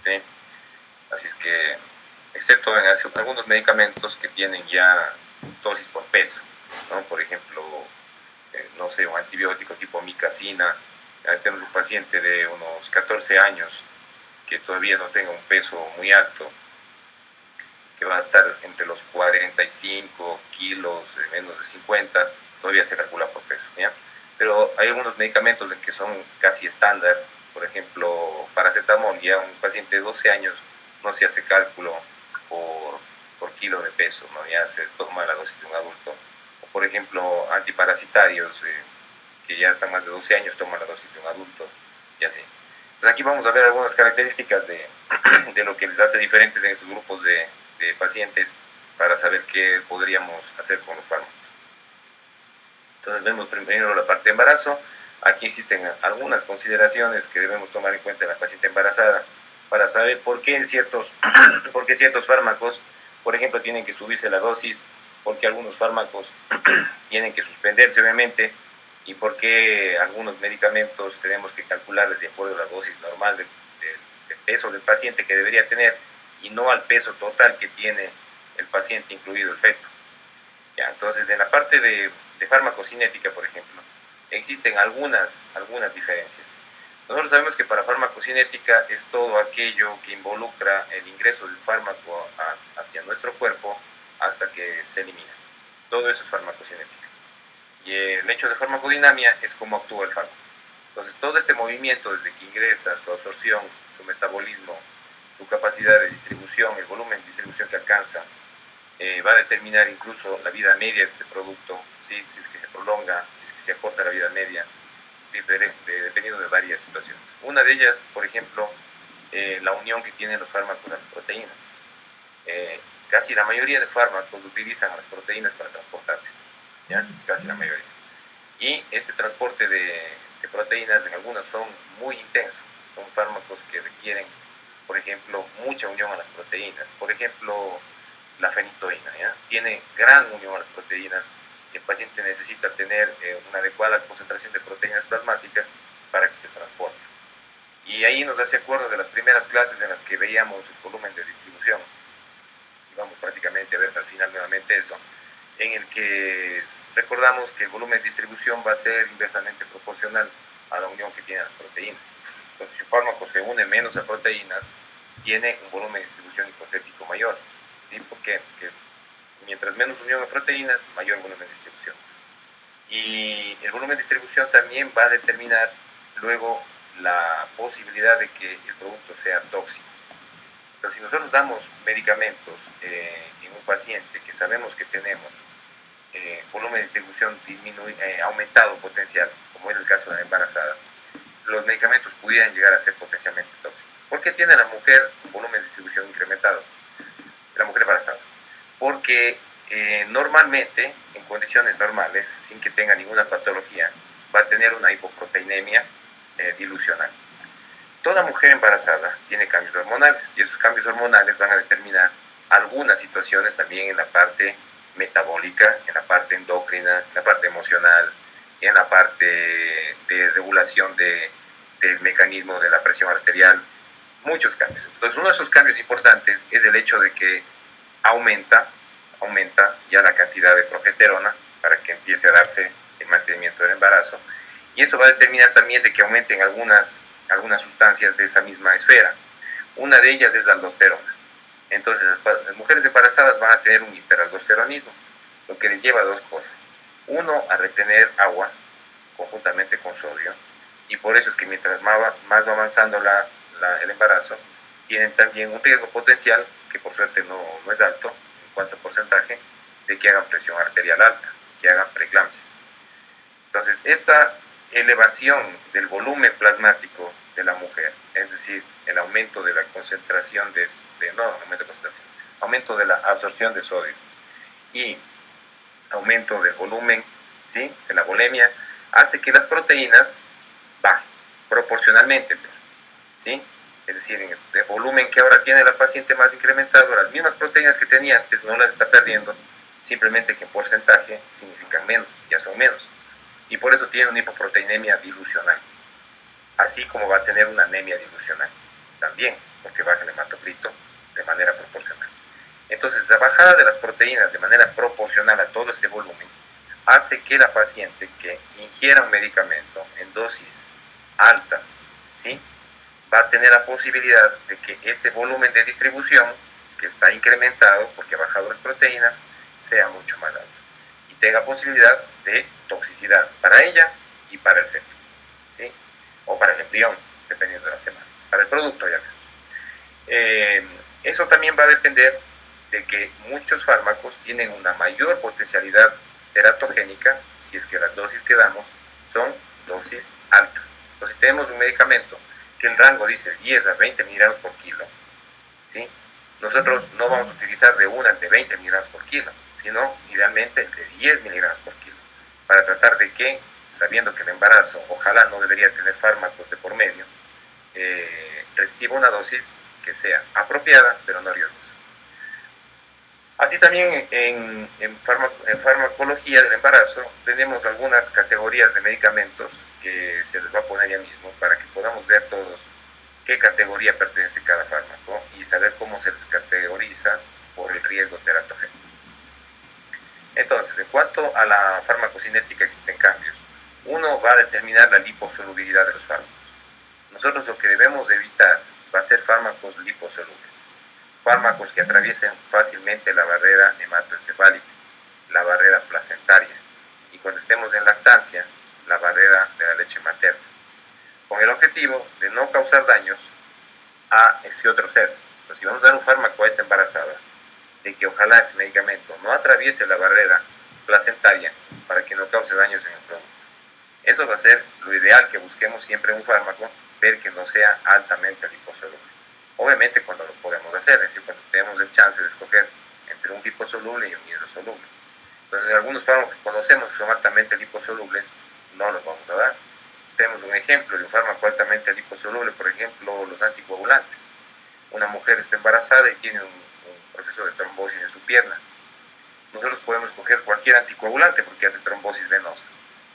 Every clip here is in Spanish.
¿sí? Así es que, excepto en algunos medicamentos que tienen ya dosis por peso, ¿no? Por ejemplo, no sé, un antibiótico tipo micacina. Tenemos un paciente de unos 14 años que todavía no tenga un peso muy alto, que va a estar entre los 45 kilos, menos de 50, todavía se calcula por peso, ¿ya? Pero hay algunos medicamentos que son casi estándar, por ejemplo, paracetamol, ya un paciente de 12 años no se hace cálculo por kilo de peso, ¿no? Ya se toma la dosis de un adulto. O por ejemplo, antiparasitarios, que ya están más de 12 años, toman la dosis de un adulto, y así. Entonces aquí vamos a ver algunas características de lo que les hace diferentes en estos grupos de pacientes para saber qué podríamos hacer con los fármacos. Entonces vemos primero la parte de embarazo. Aquí existen algunas consideraciones que debemos tomar en cuenta en la paciente embarazada para saber por qué ciertos fármacos, por ejemplo, tienen que subirse la dosis, por qué algunos fármacos tienen que suspenderse, obviamente, y por qué algunos medicamentos tenemos que calcularles de acuerdo a la dosis normal del peso del paciente que debería tener y no al peso total que tiene el paciente, incluido el feto. ¿Ya? Entonces, en la parte de farmacocinética, por ejemplo, existen algunas diferencias. Nosotros sabemos que para farmacocinética es todo aquello que involucra el ingreso del fármaco hacia nuestro cuerpo hasta que se elimina. Todo eso es farmacocinética. Y el hecho de farmacodinamia es cómo actúa el fármaco. Entonces, todo este movimiento, desde que ingresa, su absorción, su metabolismo, su capacidad de distribución, el volumen de distribución que alcanza, va a determinar incluso la vida media de este producto, ¿sí? Si es que se prolonga, si es que se acorta la vida media, dependiendo de varias situaciones. Una de ellas, por ejemplo, la unión que tienen los fármacos a las proteínas. Casi la mayoría de fármacos utilizan a las proteínas para transportarse, ¿ya? Casi la mayoría. Y ese transporte de proteínas en algunos son muy intensos. Son fármacos que requieren, por ejemplo, mucha unión a las proteínas. Por ejemplo, la fenitoína, ¿ya? Tiene gran unión a las proteínas. El paciente necesita tener una adecuada concentración de proteínas plasmáticas para que se transporte. Y ahí nos hace acuerdo de las primeras clases en las que veíamos el volumen de distribución. Y vamos prácticamente a ver al final nuevamente eso, en el que recordamos que el volumen de distribución va a ser inversamente proporcional a la unión que tienen las proteínas. Entonces, si un fármaco se une menos a proteínas, tiene un volumen de distribución hipotético mayor. ¿Sí? Porque mientras menos unión a proteínas, mayor volumen de distribución. Y el volumen de distribución también va a determinar luego la posibilidad de que el producto sea tóxico. Entonces, si nosotros damos medicamentos en un paciente que sabemos que tenemos volumen de distribución aumentado potencial, como es el caso de la embarazada, los medicamentos pudieran llegar a ser potencialmente tóxicos. ¿Por qué tiene la mujer un volumen de distribución incrementado? La mujer embarazada. Porque normalmente, en condiciones normales, sin que tenga ninguna patología, va a tener una hipoproteinemia dilucional. Toda mujer embarazada tiene cambios hormonales y esos cambios hormonales van a determinar algunas situaciones también en la parte metabólica, en la parte endocrina, en la parte emocional, en la parte de regulación del mecanismo de la presión arterial, muchos cambios. Entonces, uno de esos cambios importantes es el hecho de que aumenta ya la cantidad de progesterona para que empiece a darse el mantenimiento del embarazo. Y eso va a determinar también de que aumenten algunas sustancias de esa misma esfera. Una de ellas es la aldosterona. Entonces, las mujeres embarazadas van a tener un hiperaldosteronismo, lo que les lleva a dos cosas. Uno, a retener agua conjuntamente con sodio, y por eso es que mientras más va avanzando el embarazo, tienen también un riesgo potencial, que por suerte no es alto en cuanto a porcentaje, de que hagan presión arterial alta, que hagan preeclampsia. Entonces, esta elevación del volumen plasmático de la mujer, es decir, el aumento de la concentración aumento de la absorción de sodio y aumento del volumen, ¿sí?, de la volemia, hace que las proteínas bajen proporcionalmente, ¿sí? Es decir, en el volumen que ahora tiene la paciente más incrementado, las mismas proteínas que tenía antes no las está perdiendo, simplemente que en porcentaje significan menos, ya son menos. Y por eso tiene una hipoproteinemia dilucional, así como va a tener una anemia dilucional también. porque baja el hematocrito de manera proporcional. Entonces, la bajada de las proteínas de manera proporcional a todo ese volumen hace que la paciente que ingiera un medicamento en dosis altas, ¿sí?, va a tener la posibilidad de que ese volumen de distribución, que está incrementado porque ha bajado las proteínas, sea mucho más alto y tenga posibilidad de toxicidad para ella y para el feto, ¿sí?, o para el embrión, dependiendo de las semanas, para el producto ya menos. Eso también va a depender de que muchos fármacos tienen una mayor potencialidad teratogénica si es que las dosis que damos son dosis altas. Entonces, si tenemos un medicamento que el rango dice 10 a 20 miligramos por kilo, ¿sí?, nosotros no vamos a utilizar de 20 miligramos por kilo, sino idealmente de 10 miligramos por kilo, para tratar de que, sabiendo que el embarazo ojalá no debería tener fármacos de por medio, reciba una dosis que sea apropiada, pero no riesgosa. Así también en farmacología del embarazo tenemos algunas categorías de medicamentos que se les va a poner ya mismo para que podamos ver todos qué categoría pertenece cada fármaco y saber cómo se les categoriza por el riesgo teratogénico. Entonces, en cuanto a la farmacocinética existen cambios. Uno va a determinar la liposolubilidad de los fármacos. Nosotros lo que debemos evitar va a ser fármacos liposolubles. Fármacos que atraviesen fácilmente la barrera hematoencefálica, la barrera placentaria y cuando estemos en lactancia, la barrera de la leche materna, con el objetivo de no causar daños a ese otro ser. Entonces, si vamos a dar un fármaco a esta embarazada, de que ojalá ese medicamento no atraviese la barrera placentaria para que no cause daños en el producto. Esto va a ser lo ideal, que busquemos siempre un fármaco, ver que no sea altamente liposoluble. Obviamente cuando lo podemos hacer, es decir, cuando tenemos el chance de escoger entre un liposoluble y un hidrosoluble. Entonces, algunos fármacos que conocemos que son altamente liposolubles, no los vamos a dar. Tenemos un ejemplo de un fármaco altamente liposoluble, por ejemplo, los anticoagulantes. Una mujer está embarazada y tiene un proceso de trombosis en su pierna. Nosotros podemos escoger cualquier anticoagulante porque hace trombosis venosa,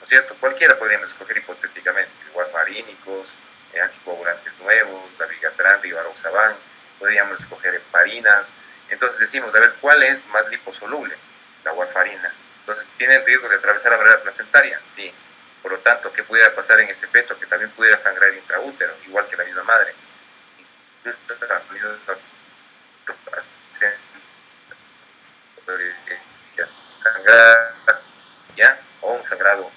¿no es cierto? Cualquiera podríamos escoger hipotéticamente, warfarínicos, anticoagulantes nuevos, dabigatran, rivaroxaban, podríamos escoger heparinas. Entonces decimos, a ver, ¿cuál es más liposoluble? La warfarina. Entonces, ¿tiene el riesgo de atravesar la barrera placentaria? Sí. Por lo tanto, ¿qué pudiera pasar en ese feto? Que también pudiera sangrar intraútero, igual que la misma madre. Sangrar, ¿ya? O un sangrado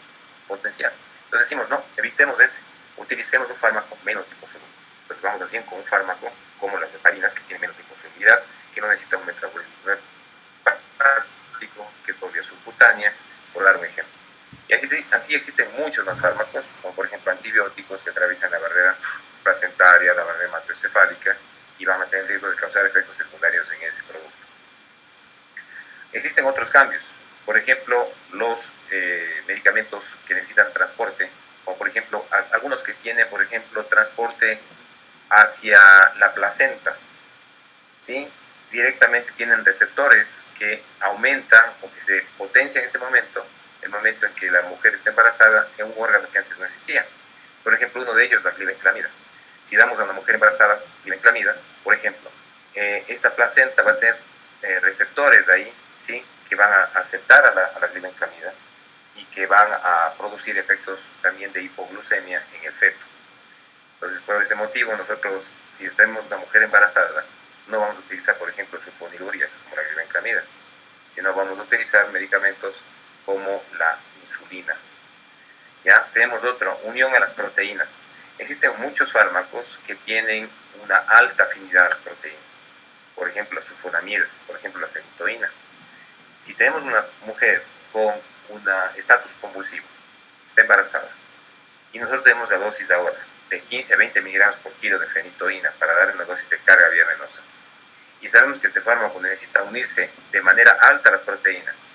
potencial. Entonces decimos, no, evitemos ese, utilicemos un fármaco menos liposoluble. Entonces vamos así con un fármaco como las heparinas, que tienen menos liposolubilidad, que no necesita un metabolismo práctico, que es por vía subcutánea, por dar un ejemplo. Y así existen muchos más fármacos, como por ejemplo antibióticos que atraviesan la barrera placentaria, la barrera hematoencefálica, y van a tener riesgo de causar efectos secundarios en ese producto. Existen otros cambios, por ejemplo, los medicamentos que necesitan transporte, como por ejemplo algunos que tienen, por ejemplo, transporte hacia la placenta, ¿sí? Directamente tienen receptores que aumentan o que se potencian en ese momento, el momento en que la mujer está embarazada, en un órgano que antes no existía. Por ejemplo, uno de ellos es la glibenclamida. Si damos a una mujer embarazada glibenclamida, por ejemplo, esta placenta va a tener receptores ahí, ¿sí?, que van a aceptar a la glibenclamida y que van a producir efectos también de hipoglucemia en el feto. Entonces, por ese motivo, nosotros, si tenemos una mujer embarazada, no vamos a utilizar, por ejemplo, sulfonilurias como la glibenclamida, sino vamos a utilizar medicamentos como la insulina. Ya tenemos otro, unión a las proteínas. Existen muchos fármacos que tienen una alta afinidad a las proteínas. Por ejemplo, las sulfonamidas, por ejemplo, la fenitoína. Si tenemos una mujer con un estatus convulsivo, está embarazada, y nosotros tenemos la dosis ahora de 15 a 20 miligramos por kilo de fenitoína para darle una dosis de carga vía venosa, y sabemos que este fármaco necesita unirse de manera alta a las proteínas,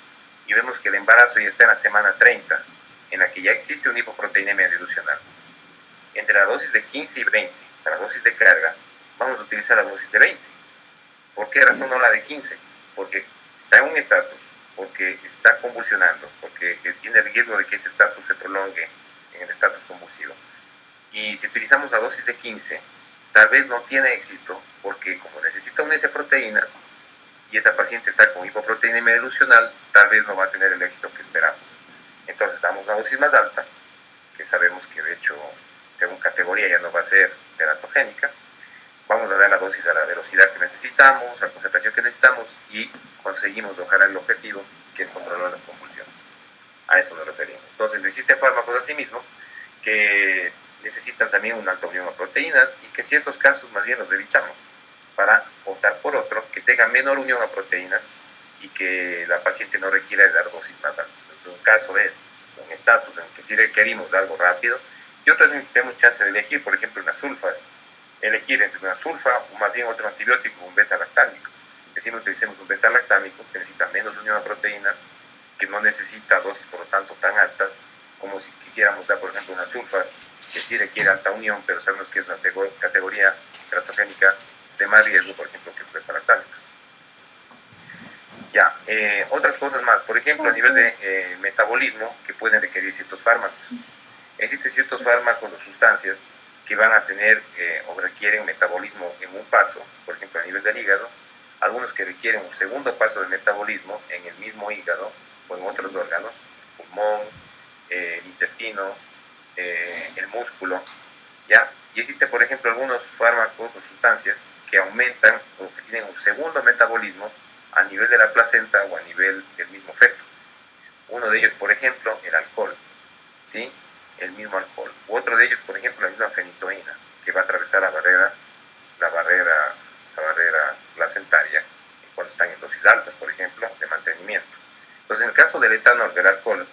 y vemos que el embarazo ya está en la semana 30, en la que ya existe una hipoproteinemia dilucional, entre la dosis de 15 y 20, para la dosis de carga, vamos a utilizar la dosis de 20. ¿Por qué razón no la de 15? Porque está en un estatus, porque está convulsionando, porque tiene riesgo de que ese estatus se prolongue en el estatus convulsivo. Y si utilizamos la dosis de 15, tal vez no tiene éxito porque como necesita unirse a proteínas y esta paciente está con hipoproteinemia dilucional, tal vez no va a tener el éxito que esperamos. Entonces damos una dosis más alta, que sabemos que de hecho según categoría ya no va a ser teratogénica. Vamos a dar la dosis a la velocidad que necesitamos, a la concentración que necesitamos y conseguimos lograr el objetivo, que es controlar las convulsiones. A eso nos referimos. Entonces existen fármacos asimismo que necesitan también una alta unión a proteínas y que en ciertos casos más bien los evitamos para optar por otro que tenga menor unión a proteínas y que la paciente no requiera de dar dosis más altas. Entonces, un caso es un estatus en el que sí requerimos algo rápido y otras en que tenemos chance de elegir, por ejemplo, unas sulfas, elegir entre una sulfa o más bien otro antibiótico, un beta-lactámico. Decimos utilicemos un beta-lactámico que necesita menos unión a proteínas, que no necesita dosis por lo tanto tan altas como si quisiéramos dar, por ejemplo, unas sulfas que sí requiere alta unión, pero sabemos que es una categoría teratogénica de más riesgo, por ejemplo, que los beta-lactámicos. Ya, otras cosas más, por ejemplo, a nivel de metabolismo que pueden requerir ciertos fármacos. Existen ciertos fármacos o sustancias que van a tener o requieren metabolismo en un paso, por ejemplo, a nivel del hígado, algunos que requieren un segundo paso de metabolismo en el mismo hígado o en otros órganos, pulmón, el intestino, el músculo, ¿ya? Y existen, por ejemplo, algunos fármacos o sustancias que aumentan o que tienen un segundo metabolismo a nivel de la placenta o a nivel del mismo feto. Uno de ellos, por ejemplo, el alcohol, ¿sí? El mismo alcohol. U otro de ellos, por ejemplo, la misma fenitoína, que va a atravesar la barrera placentaria cuando están en dosis altas, por ejemplo, de mantenimiento. Entonces, en el caso del etanol, del alcohol,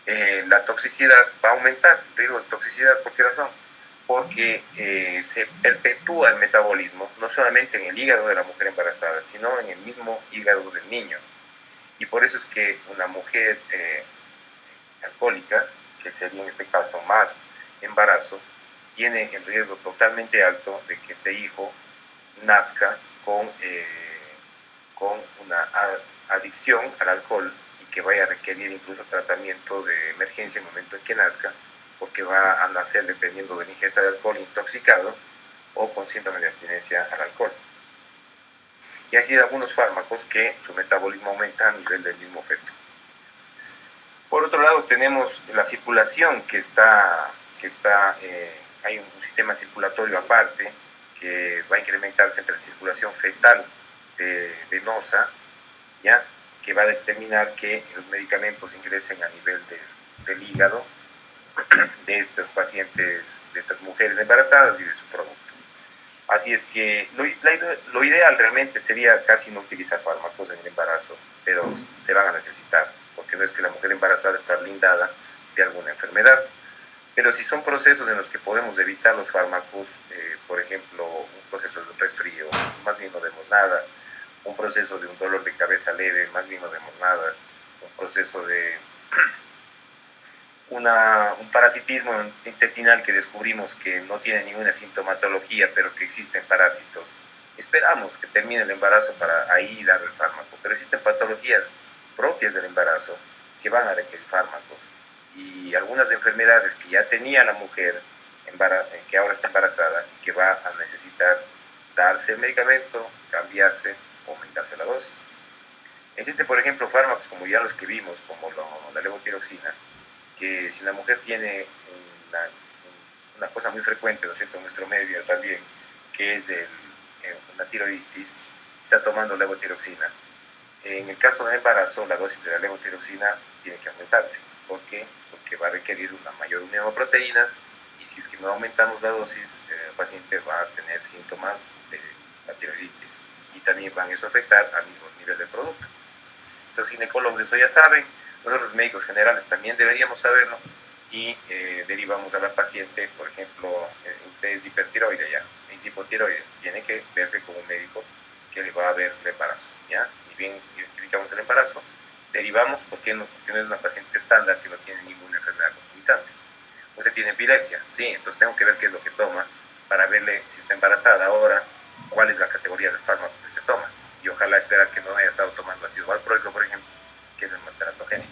la toxicidad va a aumentar, el riesgo de toxicidad. ¿Por qué razón? Porque se perpetúa el metabolismo, no solamente en el hígado de la mujer embarazada, sino en el mismo hígado del niño. Y por eso es que una mujer alcohólica, que sería en este caso más embarazo, tiene el riesgo totalmente alto de que este hijo nazca con una adicción al alcohol y que vaya a requerir incluso tratamiento de emergencia en el momento en que nazca, porque va a nacer dependiendo de la ingesta de alcohol intoxicado o con síndrome de abstinencia al alcohol. Y así hay algunos fármacos que su metabolismo aumenta a nivel del mismo feto. Por otro lado, tenemos la circulación hay un sistema circulatorio aparte que va a incrementarse entre la circulación fetal venosa, ¿ya? Que va a determinar que los medicamentos ingresen a nivel del hígado de estos pacientes, de estas mujeres embarazadas y de su producto. Así es que lo ideal realmente sería casi no utilizar fármacos en el embarazo, pero se van a necesitar, porque no es que la mujer embarazada está blindada de alguna enfermedad. Pero si son procesos en los que podemos evitar los fármacos, por ejemplo, un proceso de un resfrío, más bien no demos nada, un proceso de un dolor de cabeza leve, más bien no demos nada, un proceso de un parasitismo intestinal que descubrimos que no tiene ninguna sintomatología, pero que existen parásitos. Esperamos que termine el embarazo para ahí dar el fármaco, pero existen patologías propias del embarazo que van a requerir fármacos y algunas enfermedades que ya tenía la mujer que ahora está embarazada y que va a necesitar darse el medicamento, cambiarse o aumentarse la dosis. Existen, por ejemplo, fármacos como ya los que vimos, como la levotiroxina, que si la mujer tiene una cosa muy frecuente, ¿no es cierto?, en nuestro medio también, que es una tiroiditis, está tomando levotiroxina. En el caso del embarazo, la dosis de la levotiroxina tiene que aumentarse. ¿Por qué? Porque va a requerir una mayor unión a proteínas y si es que no aumentamos la dosis, el paciente va a tener síntomas de la tiroiditis y también van a eso afectar al mismo nivel del producto. Los ginecólogos eso ya saben, nosotros los médicos generales también deberíamos saberlo y derivamos a la paciente, por ejemplo, usted es hipertiroide ya, es hipotiroide, tiene que verse con un médico que le va a ver el embarazo, ¿ya? Y bien identificamos el embarazo, derivamos porque no es una paciente estándar que no tiene ninguna enfermedad concomitante. Usted tiene epilepsia, sí, entonces tengo que ver qué es lo que toma para verle si está embarazada ahora, cuál es la categoría del fármaco que se toma y ojalá esperar que no haya estado tomando ácido valproico, por ejemplo, que es el más teratogénico.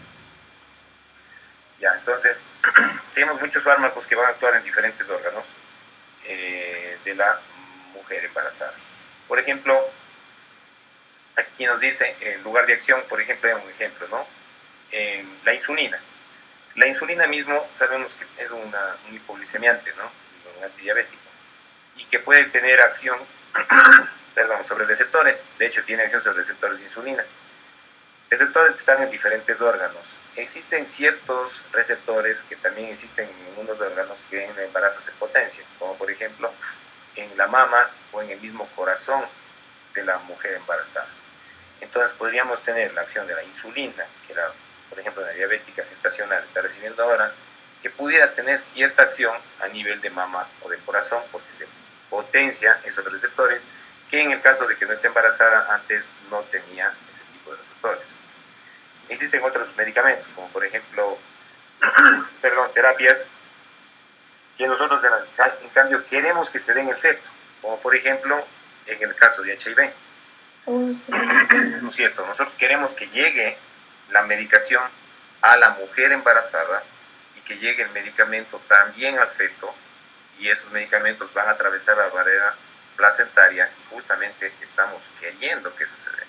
Ya, entonces, tenemos muchos fármacos que van a actuar en diferentes órganos de la mujer embarazada. Por ejemplo, aquí nos dice el lugar de acción, por ejemplo, un ejemplo, ¿no? La insulina. La insulina mismo sabemos que es un hipoglicemiante, ¿no? Un antidiabético, y que puede tener acción perdón, sobre receptores. De hecho, tiene acción sobre receptores de insulina. Receptores que están en diferentes órganos. Existen ciertos receptores que también existen en unos órganos que en el embarazo se potencian, como por ejemplo en la mama o en el mismo corazón de la mujer embarazada. Entonces podríamos tener la acción de la insulina, que la, por ejemplo, la diabética gestacional está recibiendo ahora, que pudiera tener cierta acción a nivel de mama o de corazón, porque se potencia esos receptores, que en el caso de que no esté embarazada antes no tenía ese tipo de receptores. Existen otros medicamentos, como por ejemplo, terapias que nosotros en cambio queremos que se den el efecto, como por ejemplo en el caso de HIV. ¿No es cierto? Nosotros queremos que llegue la medicación a la mujer embarazada y que llegue el medicamento también al feto, y esos medicamentos van a atravesar la barrera placentaria y justamente estamos queriendo que eso se dé.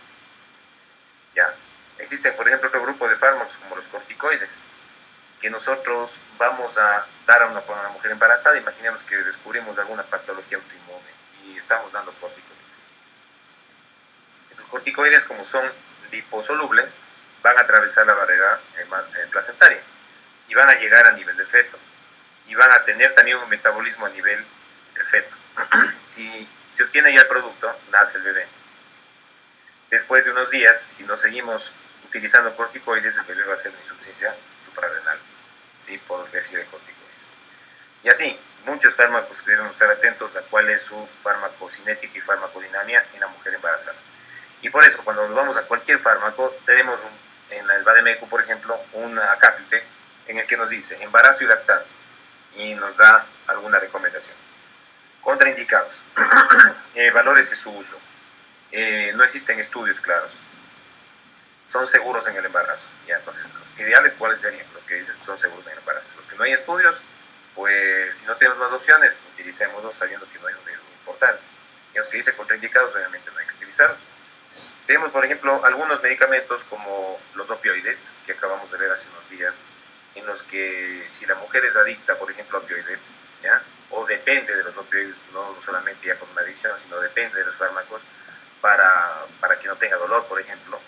¿Ya? Existen, por ejemplo, otro grupo de fármacos como los corticoides, que nosotros vamos a dar a una mujer embarazada. Imaginemos que descubrimos alguna patología autoinmune y estamos dando corticoides. Los corticoides, como son liposolubles, van a atravesar la barrera placentaria y van a llegar a nivel del feto y van a tener también un metabolismo a nivel del feto. Si se obtiene ya el producto, nace el bebé. Después de unos días, si no seguimos utilizando corticoides, el bebé va a hacer una insuficiencia suprarrenal, ¿sí? Por déficit de corticoides. Y así, muchos fármacos que debemos estar atentos a cuál es su farmacocinética y farmacodinamia en la mujer embarazada. Y por eso, cuando nos vamos a cualquier fármaco, tenemos en el Vademécum, por ejemplo, un acápite en el que nos dice embarazo y lactancia y nos da alguna recomendación. Contraindicados. Valores de su uso. No existen estudios claros. Son seguros en el embarazo. ¿Ya? Entonces, los ideales, ¿cuáles serían? Los que dices que son seguros en el embarazo. Los que no hay estudios, pues si no tenemos más opciones, utilicémoslos sabiendo que no hay un riesgo importante. Y los que dicen contraindicados, obviamente no hay que utilizarlos. Tenemos, por ejemplo, algunos medicamentos como los opioides, que acabamos de ver hace unos días, en los que si la mujer es adicta, por ejemplo, a opioides, ¿ya? O depende de los opioides, no solamente ya por una adicción, sino depende de los fármacos para que no tenga dolor, por ejemplo,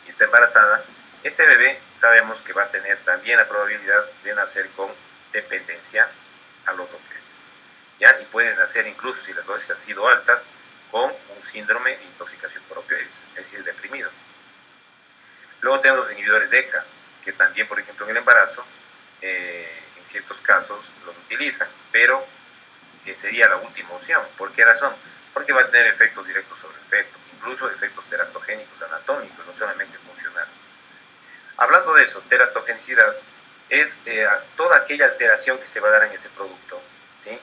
y está embarazada, este bebé sabemos que va a tener también la probabilidad de nacer con dependencia a los opioides, ¿ya? Y pueden nacer incluso, si las dosis han sido altas, con un síndrome de intoxicación por opioides, es decir, deprimido. Luego tenemos los inhibidores de ECA, que también, por ejemplo, en el embarazo, en ciertos casos los utilizan, pero sería la última opción. ¿Por qué razón? Porque va a tener efectos directos sobre el feto, incluso efectos teratogénicos anatómicos, no solamente funcionales. Hablando de eso, teratogenicidad es toda aquella alteración que se va a dar en ese producto, ¿sí?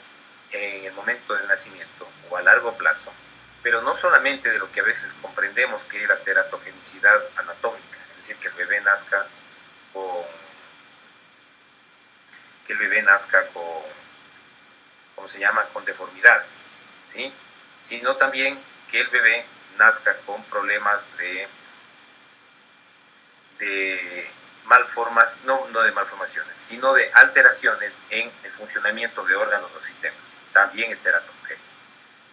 En el momento del nacimiento o a largo plazo, pero no solamente de lo que a veces comprendemos que es la teratogenicidad anatómica, es decir, que el bebé nazca con ¿cómo se llama?, con deformidades, ¿sí? Sino también que el bebé nazca con problemas de malformaciones, no de malformaciones, sino de alteraciones en el funcionamiento de órganos o sistemas. También es teratogénico.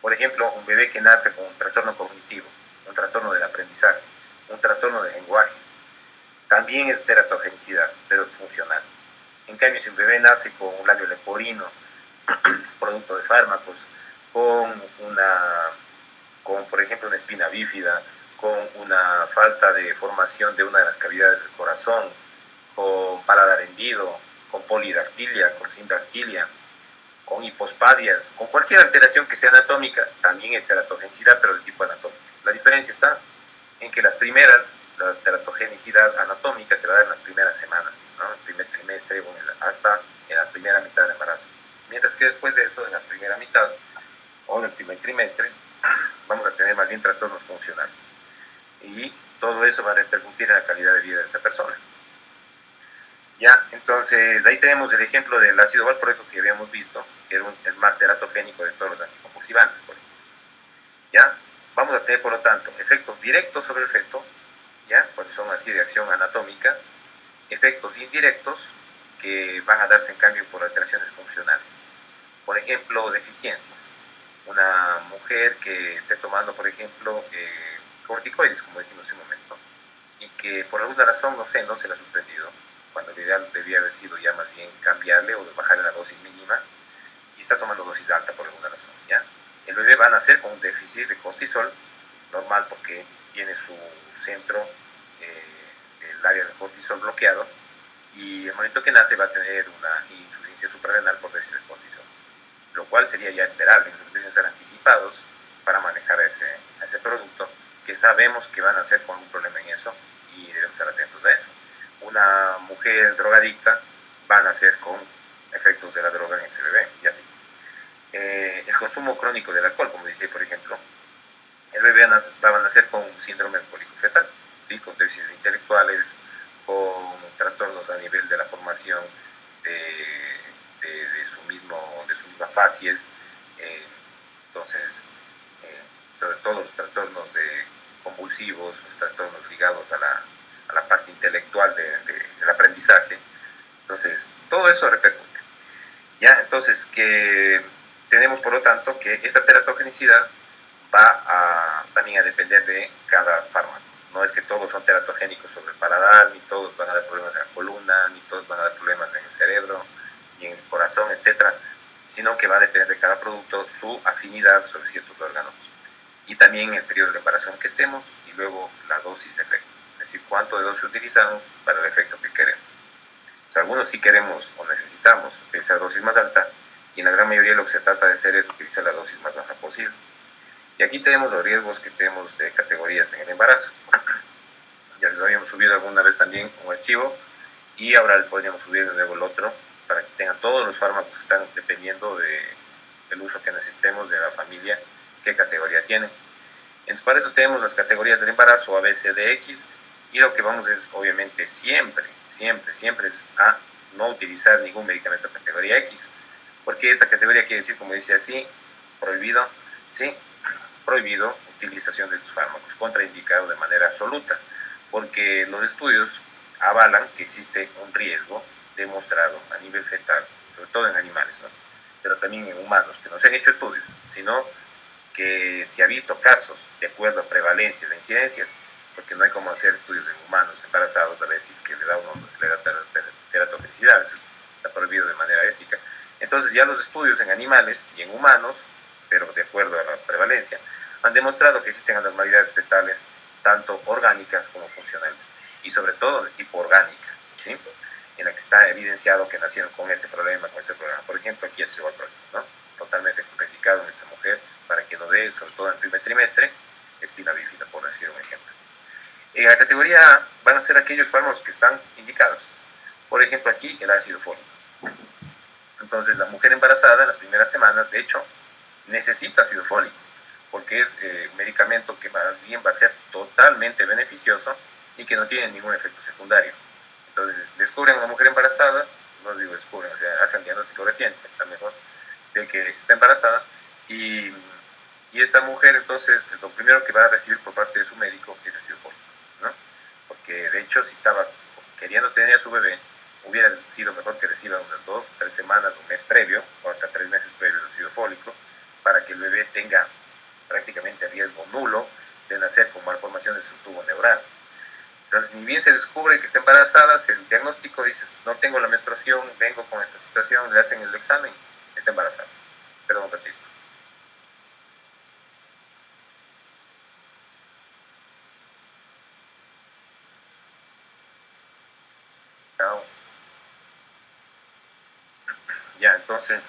Por ejemplo, un bebé que nazca con un trastorno cognitivo, un trastorno del aprendizaje, un trastorno del lenguaje, también es teratogenicidad, pero funcional. En cambio, si un bebé nace con un labio leporino, producto de fármacos, con por ejemplo, una espina bífida, con una falta de formación de una de las cavidades del corazón, con paladar hendido, con polidactilia, con sindactilia, con hipospadias, con cualquier alteración que sea anatómica, también es teratogenicidad, pero de tipo anatómico. La diferencia está en que la teratogenicidad anatómica se va a dar en las primeras semanas, ¿no? El primer trimestre hasta en la primera mitad del embarazo. Mientras que después de eso, en la primera mitad o en el primer trimestre, vamos a tener más bien trastornos funcionales. Y todo eso va a repercutir en la calidad de vida de esa persona. Ya, entonces ahí tenemos el ejemplo del ácido valproico que habíamos visto, que era el más teratogénico de todos los anticonvulsivantes, por ejemplo. ¿ya? Vamos a tener, por lo tanto, efectos directos sobre el feto, ¿ya? Porque son así de acción anatómicas, efectos indirectos que van a darse en cambio por alteraciones funcionales. Por ejemplo, deficiencias. Una mujer que esté tomando, por ejemplo, corticoides, como dijimos en un momento, y que por alguna razón, no sé, no se le ha suspendido, cuando lo ideal debía haber sido ya más bien cambiarle o bajarle la dosis mínima, y está tomando dosis alta por alguna razón, ¿ya? El bebé va a nacer con un déficit de cortisol, normal porque tiene su centro, el área del cortisol bloqueado, y el momento que nace va a tener una insuficiencia suprarrenal por déficit de cortisol, lo cual sería ya esperable. Nosotros debemos ser anticipados para manejar a ese producto, que sabemos que van a ser con un problema en eso y debemos estar atentos a eso. Una mujer drogadicta va a nacer con efectos de la droga en ese bebé y así. El consumo crónico del alcohol, como decía, por ejemplo, el bebé va a nacer con un síndrome alcohólico fetal, ¿sí? Con déficits intelectuales, con trastornos a nivel de la formación de su misma facies, entonces, sobre todo los trastornos convulsivos, los trastornos ligados a la parte intelectual del aprendizaje. Entonces, todo eso repercute. ¿Ya? Entonces, que tenemos por lo tanto que esta teratogenicidad va también a depender de cada fármaco. No es que todos son teratogénicos sobre el paladar, ni todos van a dar problemas en la columna, ni todos van a dar problemas en el cerebro, ni en el corazón, etcétera, sino que va a depender de cada producto su afinidad sobre ciertos órganos. Y también el periodo de embarazo en que estemos y luego la dosis de efecto. Es decir, cuánto de dosis utilizamos para el efecto que queremos. O sea, algunos sí queremos o necesitamos utilizar dosis más alta, y en la gran mayoría lo que se trata de hacer es utilizar la dosis más baja posible. Y aquí tenemos los riesgos que tenemos de categorías en el embarazo. Ya les habíamos subido alguna vez también un archivo y ahora podríamos subir de nuevo el otro para que tengan todos los fármacos que están dependiendo del uso que necesitemos de la familia, qué categoría tienen. Entonces, para eso tenemos las categorías del embarazo A, B, C, D, X, y lo que vamos es, obviamente, siempre es a no utilizar ningún medicamento de categoría X, porque esta categoría quiere decir, como dice así, prohibido, sí, prohibido utilización de estos fármacos, contraindicado de manera absoluta, porque los estudios avalan que existe un riesgo demostrado a nivel fetal, sobre todo en animales, ¿no? Pero también en humanos, que no se han hecho estudios, sino que se ha visto casos de acuerdo a prevalencias e incidencias, porque no hay como hacer estudios en humanos embarazados a veces que le da uno, le da teratogenesidad, eso está prohibido de manera ética. Entonces ya los estudios en animales y en humanos, pero de acuerdo a la prevalencia, han demostrado que existen anormalidades fetales tanto orgánicas como funcionales, y sobre todo de tipo orgánica, ¿sí? En la que está evidenciado que nacieron con este problema, con este problema. Por ejemplo, aquí es el problema, ¿no? Totalmente contraindicado en esta mujer para que no dé, sobre todo en el primer trimestre, espina bífida, por decir un ejemplo. En la categoría A van a ser aquellos fármacos que están indicados. Por ejemplo, aquí el ácido fólico. Entonces, la mujer embarazada en las primeras semanas, de hecho, necesita ácido fólico, porque es un medicamento que más bien va a ser totalmente beneficioso y que no tiene ningún efecto secundario. Entonces, descubren a una mujer embarazada, no digo descubren, o sea, hacen diagnóstico reciente, está mejor, de que está embarazada, y esta mujer entonces lo primero que va a recibir por parte de su médico es ácido fólico, ¿no? Porque de hecho si estaba queriendo tener a su bebé, hubiera sido mejor que reciba unas 2, 3 semanas, un mes previo, o hasta 3 meses previos de ácido fólico, para que el bebé tenga prácticamente riesgo nulo de nacer con malformación de su tubo neural. Entonces, ni bien se descubre que está embarazada, el diagnóstico dice, no tengo la menstruación, vengo con esta situación, le hacen el examen, está embarazada. Perdón, ratito. Ya, entonces,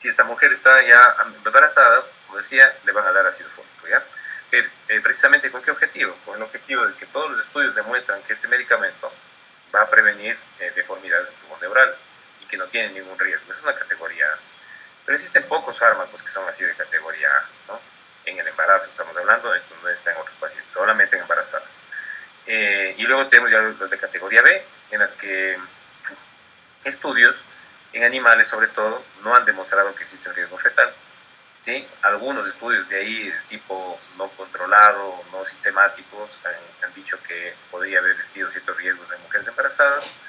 si esta mujer está ya embarazada, como decía, le van a dar ácido fólico, ¿ya? Precisamente con qué objetivo? Con el objetivo de que todos los estudios demuestran que este medicamento va a prevenir deformidades del tubo neural y que no tiene ningún riesgo. Es una categoría A. Pero existen pocos fármacos que son así de categoría A, ¿no? En el embarazo estamos hablando, esto no está en otros pacientes, solamente en embarazadas. Y luego tenemos ya los de categoría B, en las que estudios en animales sobre todo no han demostrado que existe un riesgo fetal. ¿sí? Algunos estudios de ahí, de tipo no controlado, no sistemáticos, han dicho que podría haber existido ciertos riesgos en mujeres embarazadas.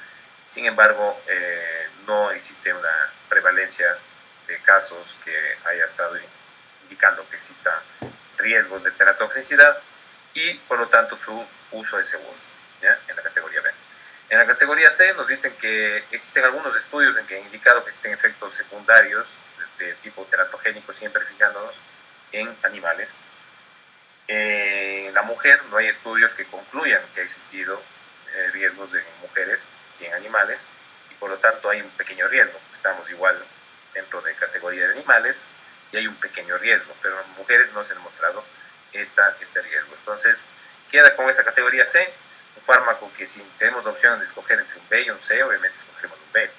Sin embargo, no existe una prevalencia de casos que haya estado indicando que exista riesgos de teratoxicidad y, por lo tanto, su uso es seguro, ¿ya? En la categoría B. En la categoría C nos dicen que existen algunos estudios en que han indicado que existen efectos secundarios de tipo teratogénico, siempre fijándonos en animales. En la mujer no hay estudios que concluyan que ha existido riesgos en mujeres, sí en animales, y por lo tanto hay un pequeño riesgo. Estamos igual dentro de categoría de animales y hay un pequeño riesgo, pero en mujeres no se ha demostrado este riesgo. Entonces, queda con esa categoría C, un fármaco que si tenemos la opción de escoger entre un B y un C, obviamente escogemos un B.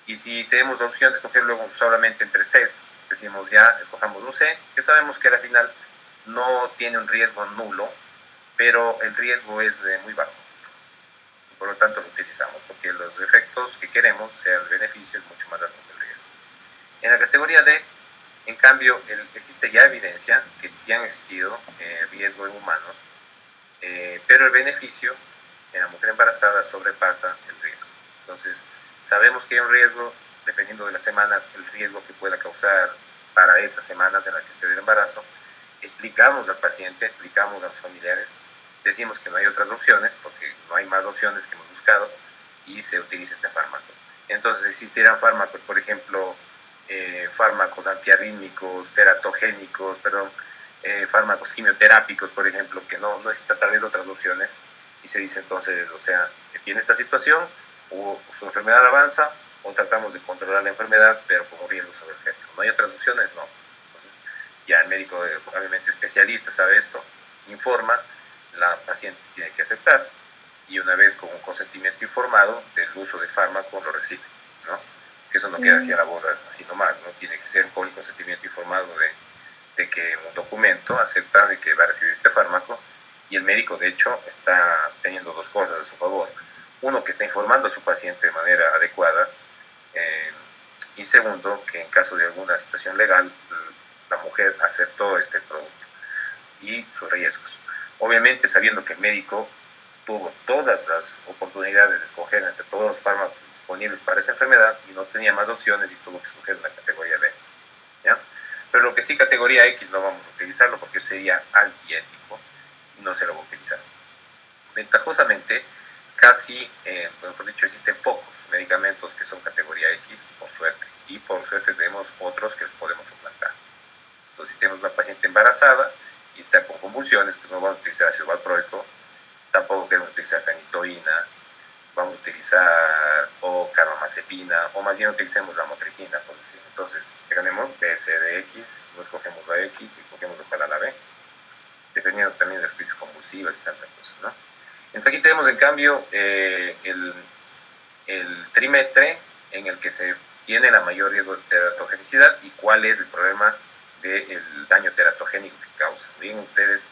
Y si tenemos la opción de escoger luego solamente entre C, decimos ya, escojamos un C, que sabemos que al final no tiene un riesgo nulo, pero el riesgo es muy bajo. Y por lo tanto lo utilizamos, porque los efectos que queremos, sea el beneficio, es mucho más alto que el riesgo. En la categoría D, en cambio, existe ya evidencia que sí han existido riesgo en humanos, pero el beneficio en la mujer embarazada sobrepasa el riesgo. Entonces, sabemos que hay un riesgo, dependiendo de las semanas, el riesgo que pueda causar para esas semanas en las que esté el embarazo. Explicamos al paciente, explicamos a los familiares, decimos que no hay otras opciones, porque no hay más opciones que hemos buscado, y se utiliza este fármaco. Entonces, existirán fármacos, por ejemplo, fármacos antiarrítmicos, teratogénicos, perdón, fármacos quimioterápicos, por ejemplo, que no existen tal vez otras opciones, y se dice entonces, o sea, que tiene esta situación, o su enfermedad avanza, o tratamos de controlar la enfermedad, pero con riesgo sobre el feto. ¿No hay otras opciones? No. Entonces, ya el médico, obviamente especialista, sabe esto, informa, la paciente tiene que aceptar, y una vez con un consentimiento informado del uso del fármaco, lo recibe, ¿no? Que eso no queda así a la voz, así nomás, ¿no? Tiene que ser con el consentimiento informado de que un documento acepta de que va a recibir este fármaco, y el médico de hecho está teniendo dos cosas a su favor. Uno, que está informando a su paciente de manera adecuada, y segundo, que en caso de alguna situación legal, la mujer aceptó este producto y sus riesgos. Obviamente sabiendo que el médico tuvo todas las oportunidades de escoger entre todos los fármacos disponibles para esa enfermedad y no tenía más opciones y tuvo que escoger una categoría D, ¿ya? Pero lo que sí, categoría X no vamos a utilizarlo porque sería antiético y no se lo va a utilizar. Ventajosamente, casi, mejor dicho, existen pocos medicamentos que son categoría X, por suerte, y por suerte tenemos otros que los podemos suplantar. Entonces, si tenemos una paciente embarazada y está con convulsiones, pues no vamos a utilizar ácido valproico, tampoco queremos utilizar fenitoína, vamos a utilizar o carbamazepina, o más bien utilicemos la motrigina, por decir. Entonces, tenemos BSDX, no escogemos la X y escogemos para la B, dependiendo también de las crisis convulsivas y tantas cosas, ¿no? Entonces, aquí tenemos, en cambio, el trimestre en el que se tiene la mayor riesgo de teratogenicidad y cuál es el problema del daño teratogénico que causa. Ven ustedes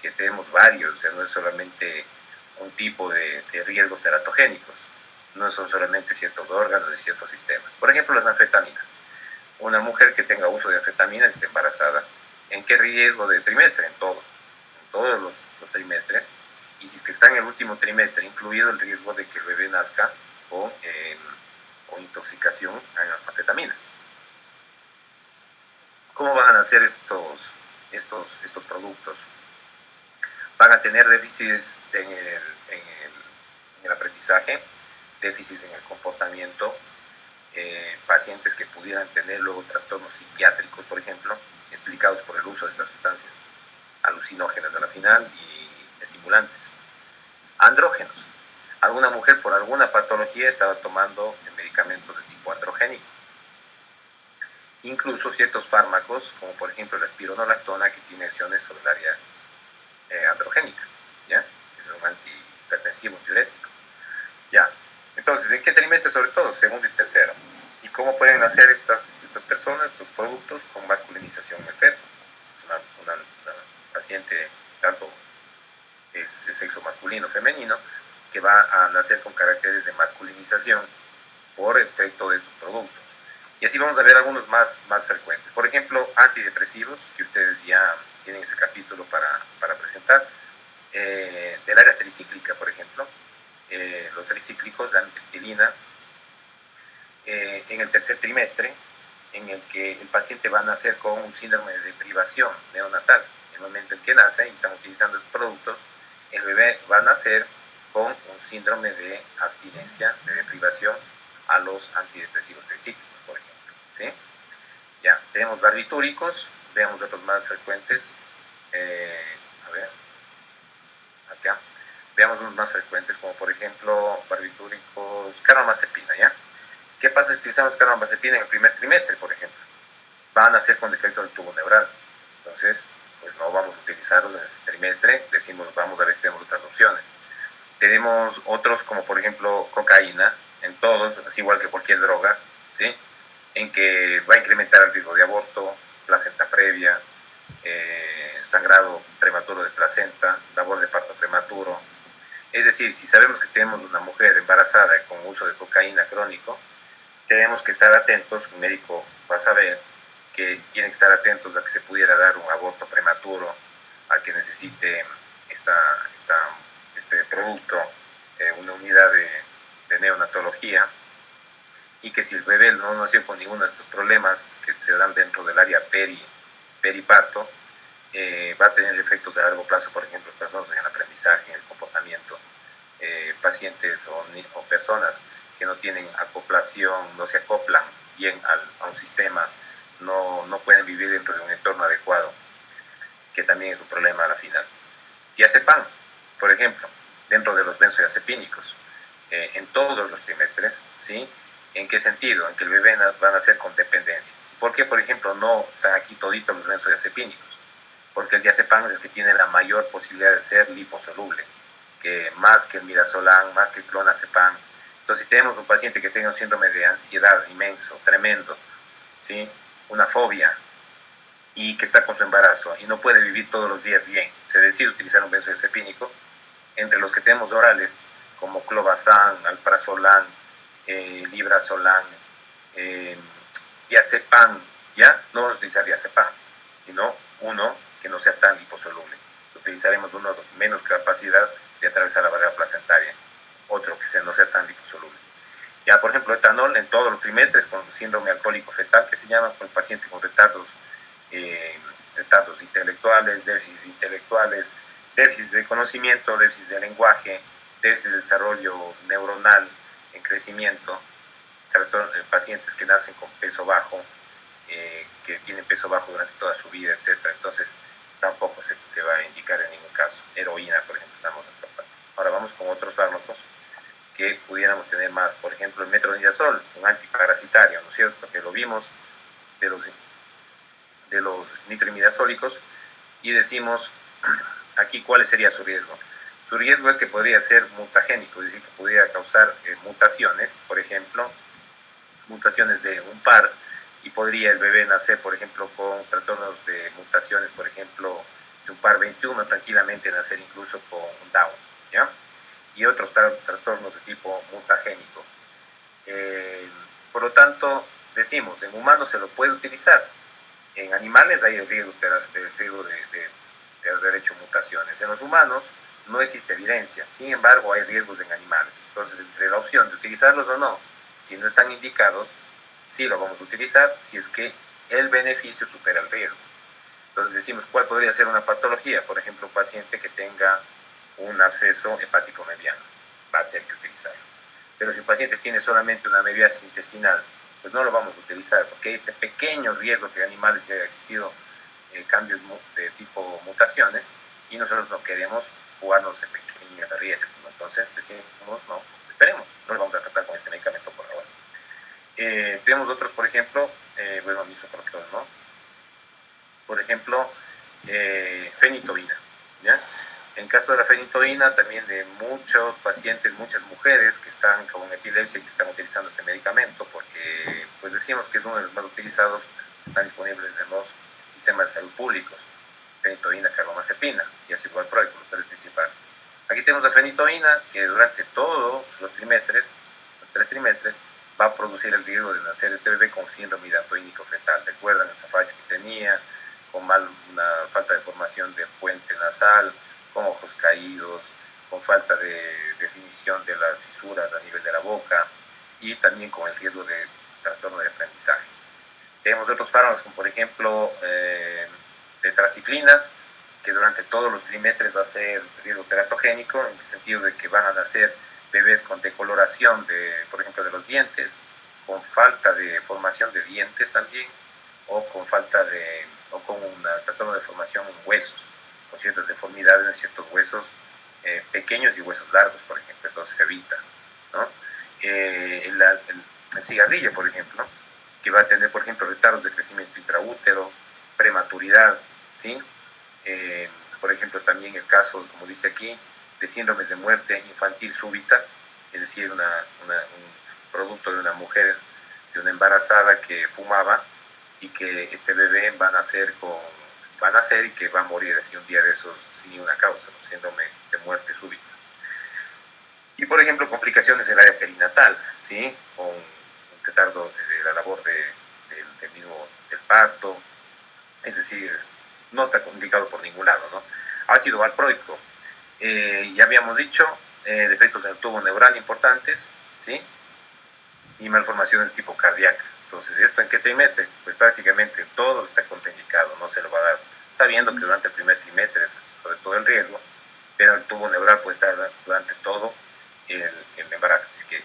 que tenemos varios, o sea, no es solamente un tipo de riesgos teratogénicos, no son solamente ciertos órganos y ciertos sistemas. Por ejemplo, las anfetaminas. Una mujer que tenga uso de anfetaminas esté embarazada, ¿en qué riesgo de trimestre? En todos los trimestres. Y si es que está en el último trimestre, incluido el riesgo de que el bebé nazca con intoxicación a anfetaminas. ¿Cómo van a nacer estos productos? Van a tener déficits en el aprendizaje, déficits en el comportamiento, pacientes que pudieran tener luego trastornos psiquiátricos, por ejemplo, explicados por el uso de estas sustancias alucinógenas a la final y estimulantes. Andrógenos. Alguna mujer por alguna patología estaba tomando medicamentos de tipo androgénico. Incluso ciertos fármacos, como por ejemplo la espironolactona, que tiene acciones sobre el área androgénica, ¿ya? Es un antihipertensivo, diurético, ¿ya? Entonces, ¿en qué trimestre sobre todo? Segundo y tercero. ¿Y cómo pueden hacer estas personas, estos productos, con masculinización en el feto? Es una paciente, tanto es de sexo masculino o femenino, que va a nacer con caracteres de masculinización por efecto de estos productos. Y así vamos a ver algunos más frecuentes. Por ejemplo, antidepresivos, que ustedes ya tienen ese capítulo para presentar. Del área tricíclica, por ejemplo. Los tricíclicos, la amitriptilina, en el tercer trimestre, en el que el paciente va a nacer con un síndrome de deprivación neonatal. En el momento en que nace y están utilizando estos productos, el bebé va a nacer con un síndrome de abstinencia, de deprivación a los antidepresivos tricíclicos, por ejemplo. ¿Sí? Ya, tenemos barbitúricos, veamos otros más frecuentes. A ver, acá. Veamos unos más frecuentes, como por ejemplo barbitúricos, carbamazepina, ¿ya? ¿Qué pasa si utilizamos carbamazepina en el primer trimestre, por ejemplo? Van a ser con defecto del tubo neural. Entonces, pues no vamos a utilizarlos en este trimestre, decimos, vamos a ver si tenemos otras opciones. Tenemos otros como por ejemplo cocaína, en todos, es igual que cualquier droga, ¿sí? En que va a incrementar el riesgo de aborto, placenta previa, sangrado prematuro de placenta, labor de parto prematuro. Es decir, si sabemos que tenemos una mujer embarazada con uso de cocaína crónico, tenemos que estar atentos, un médico va a saber que tiene que estar atentos a que se pudiera dar un aborto prematuro, a que necesite este producto, una unidad de neonatología, y que si el bebé no nació con ninguno de estos problemas que se dan dentro del área periparto, va a tener efectos a largo plazo, por ejemplo, trastornos en el aprendizaje, en el comportamiento, pacientes o personas que no tienen acoplación, no se acoplan bien a un sistema, no pueden vivir dentro de un entorno adecuado, que también es un problema a la final. Diazepam, por ejemplo, dentro de los benzodiazepínicos, en todos los trimestres, ¿sí? ¿En qué sentido? En que el bebé va a nacer con dependencia. ¿Por qué, por ejemplo, no están aquí toditos los benzodiazepínicos? Porque el diazepam es el que tiene la mayor posibilidad de ser liposoluble, que más que el midazolam, más que el clonazepam. Entonces, si tenemos un paciente que tenga un síndrome de ansiedad inmenso, tremendo, ¿sí? Una fobia, y que está con su embarazo y no puede vivir todos los días bien, se decide utilizar un benzodiazepínico, entre los que tenemos orales, como clobazam, alprazolam, librazolam, diazepam, ¿ya? No vamos a utilizar diazepam, sino uno que no sea tan liposoluble. Utilizaremos uno de menos capacidad de atravesar la barrera placentaria, otro que no sea tan liposoluble. Ya, por ejemplo, etanol en todos los trimestres con síndrome alcohólico fetal, que se llama con el paciente con retardos intelectuales, déficits de conocimiento, déficits de lenguaje, déficits de desarrollo neuronal en crecimiento, pacientes que nacen con peso bajo, que tienen peso bajo durante toda su vida, etc. Entonces, tampoco se va a indicar en ningún caso. Heroína, por ejemplo, estamos tratando. Ahora vamos con otros fármacos que pudiéramos tener más. Por ejemplo, el metronidazol, un antiparasitario, ¿no es cierto? Que lo vimos de los nitroimidazólicos y decimos aquí cuál sería su riesgo. Su riesgo es que podría ser mutagénico, es decir, que podría causar mutaciones, por ejemplo, mutaciones de un par, y podría el bebé nacer, por ejemplo, con trastornos de mutaciones, por ejemplo, de un par 21, tranquilamente nacer incluso con un Down, ¿ya? Y otros trastornos de tipo mutagénico. Por lo tanto, decimos, en humanos se lo puede utilizar, en animales hay el riesgo de haber hecho mutaciones. En los humanos no existe evidencia, sin embargo hay riesgos en animales. Entonces, entre la opción de utilizarlos o no, si no están indicados, sí lo vamos a utilizar si es que el beneficio supera el riesgo. Entonces decimos, ¿cuál podría ser una patología? Por ejemplo, un paciente que tenga un absceso hepático mediano, va a tener que utilizarlo. Pero si el paciente tiene solamente una amebiasis intestinal, pues no lo vamos a utilizar, porque hay este pequeño riesgo que en animales haya existido cambios de tipo mutaciones, y nosotros no queremos jugarnos ese pequeño riesgo. Entonces decimos, no, esperemos, no lo vamos a tratar con este medicamento por ahora. Tenemos otros, por ejemplo, misoprostol, ¿no? Por ejemplo, fenitoína, ¿ya? En caso de la fenitoína, también de muchos pacientes, muchas mujeres que están con epilepsia y que están utilizando este medicamento, porque pues decimos que es uno de los más utilizados, están disponibles en los sistemas de salud públicos, fenitoína, carbamazepina y ácido valproico, los tres principales. Aquí tenemos la fenitoína, que durante todos los trimestres, los 3 trimestres, va a producir el riesgo de nacer este bebé con síndrome hidantoínico fetal. ¿Recuerdan esta fase que tenía? Con una falta de formación del puente nasal, con ojos caídos, con falta de definición de las cisuras a nivel de la boca y también con el riesgo de trastorno de aprendizaje. Tenemos otros fármacos como por ejemplo tetraciclinas, que durante todos los trimestres va a ser riesgo teratogénico, en el sentido de que van a nacer bebés con decoloración, por ejemplo, de los dientes, con falta de formación de dientes también, o con un trastorno de formación en huesos, con ciertas deformidades en ciertos huesos pequeños y huesos largos, por ejemplo, entonces se evita, ¿no? El cigarrillo, por ejemplo, que va a tener, por ejemplo, retardos de crecimiento intraútero, prematuridad, ¿sí? Por ejemplo, también el caso, como dice aquí, de síndromes de muerte infantil súbita, es decir, un producto de una mujer, de una embarazada que fumaba y que este bebé va a nacer y que va a morir así un día de esos sin ninguna causa, ¿no? Síndrome de muerte súbita. Y, por ejemplo, complicaciones en el área perinatal, ¿sí? Con un retardo de la labor del parto, es decir, no está indicado por ningún lado, ¿no? Ácido valproico, ya habíamos dicho, defectos del tubo neural importantes, ¿sí? Y malformaciones de tipo cardíaca. Entonces, ¿esto en qué trimestre? Pues prácticamente todo está contraindicado, no se lo va a dar, sabiendo que durante el primer trimestre es sobre todo el riesgo, pero el tubo neural puede estar durante todo el embarazo, así que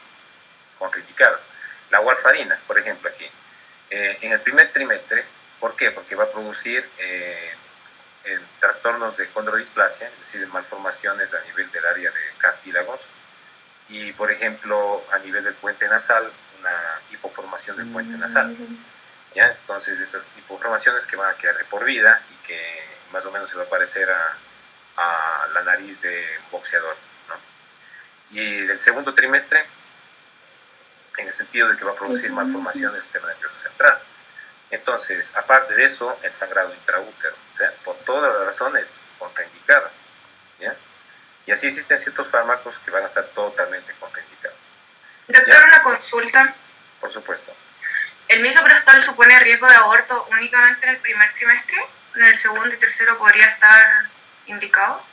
contraindicado. La warfarina, por ejemplo, aquí, en el primer trimestre, ¿por qué? Porque va a producir trastornos de condrodisplasia, es decir, malformaciones a nivel del área de cartílagos, y, por ejemplo, a nivel del puente nasal, una hipoformación del puente nasal. ¿Ya? Entonces, esas hipoformaciones que van a quedar de por vida y que más o menos se va a parecer a la nariz de un boxeador, ¿no? Y del segundo trimestre, en el sentido de que va a producir malformaciones del nervio central. Entonces, aparte de eso, el sangrado intraútero, o sea, por todas las razones, contraindicada, ¿ya? Y así existen ciertos fármacos que van a estar totalmente contraindicados. Doctor, ¿ya? Una consulta. Por supuesto. ¿El misoprostol supone riesgo de aborto únicamente en el primer trimestre? ¿En el segundo y tercero podría estar indicado?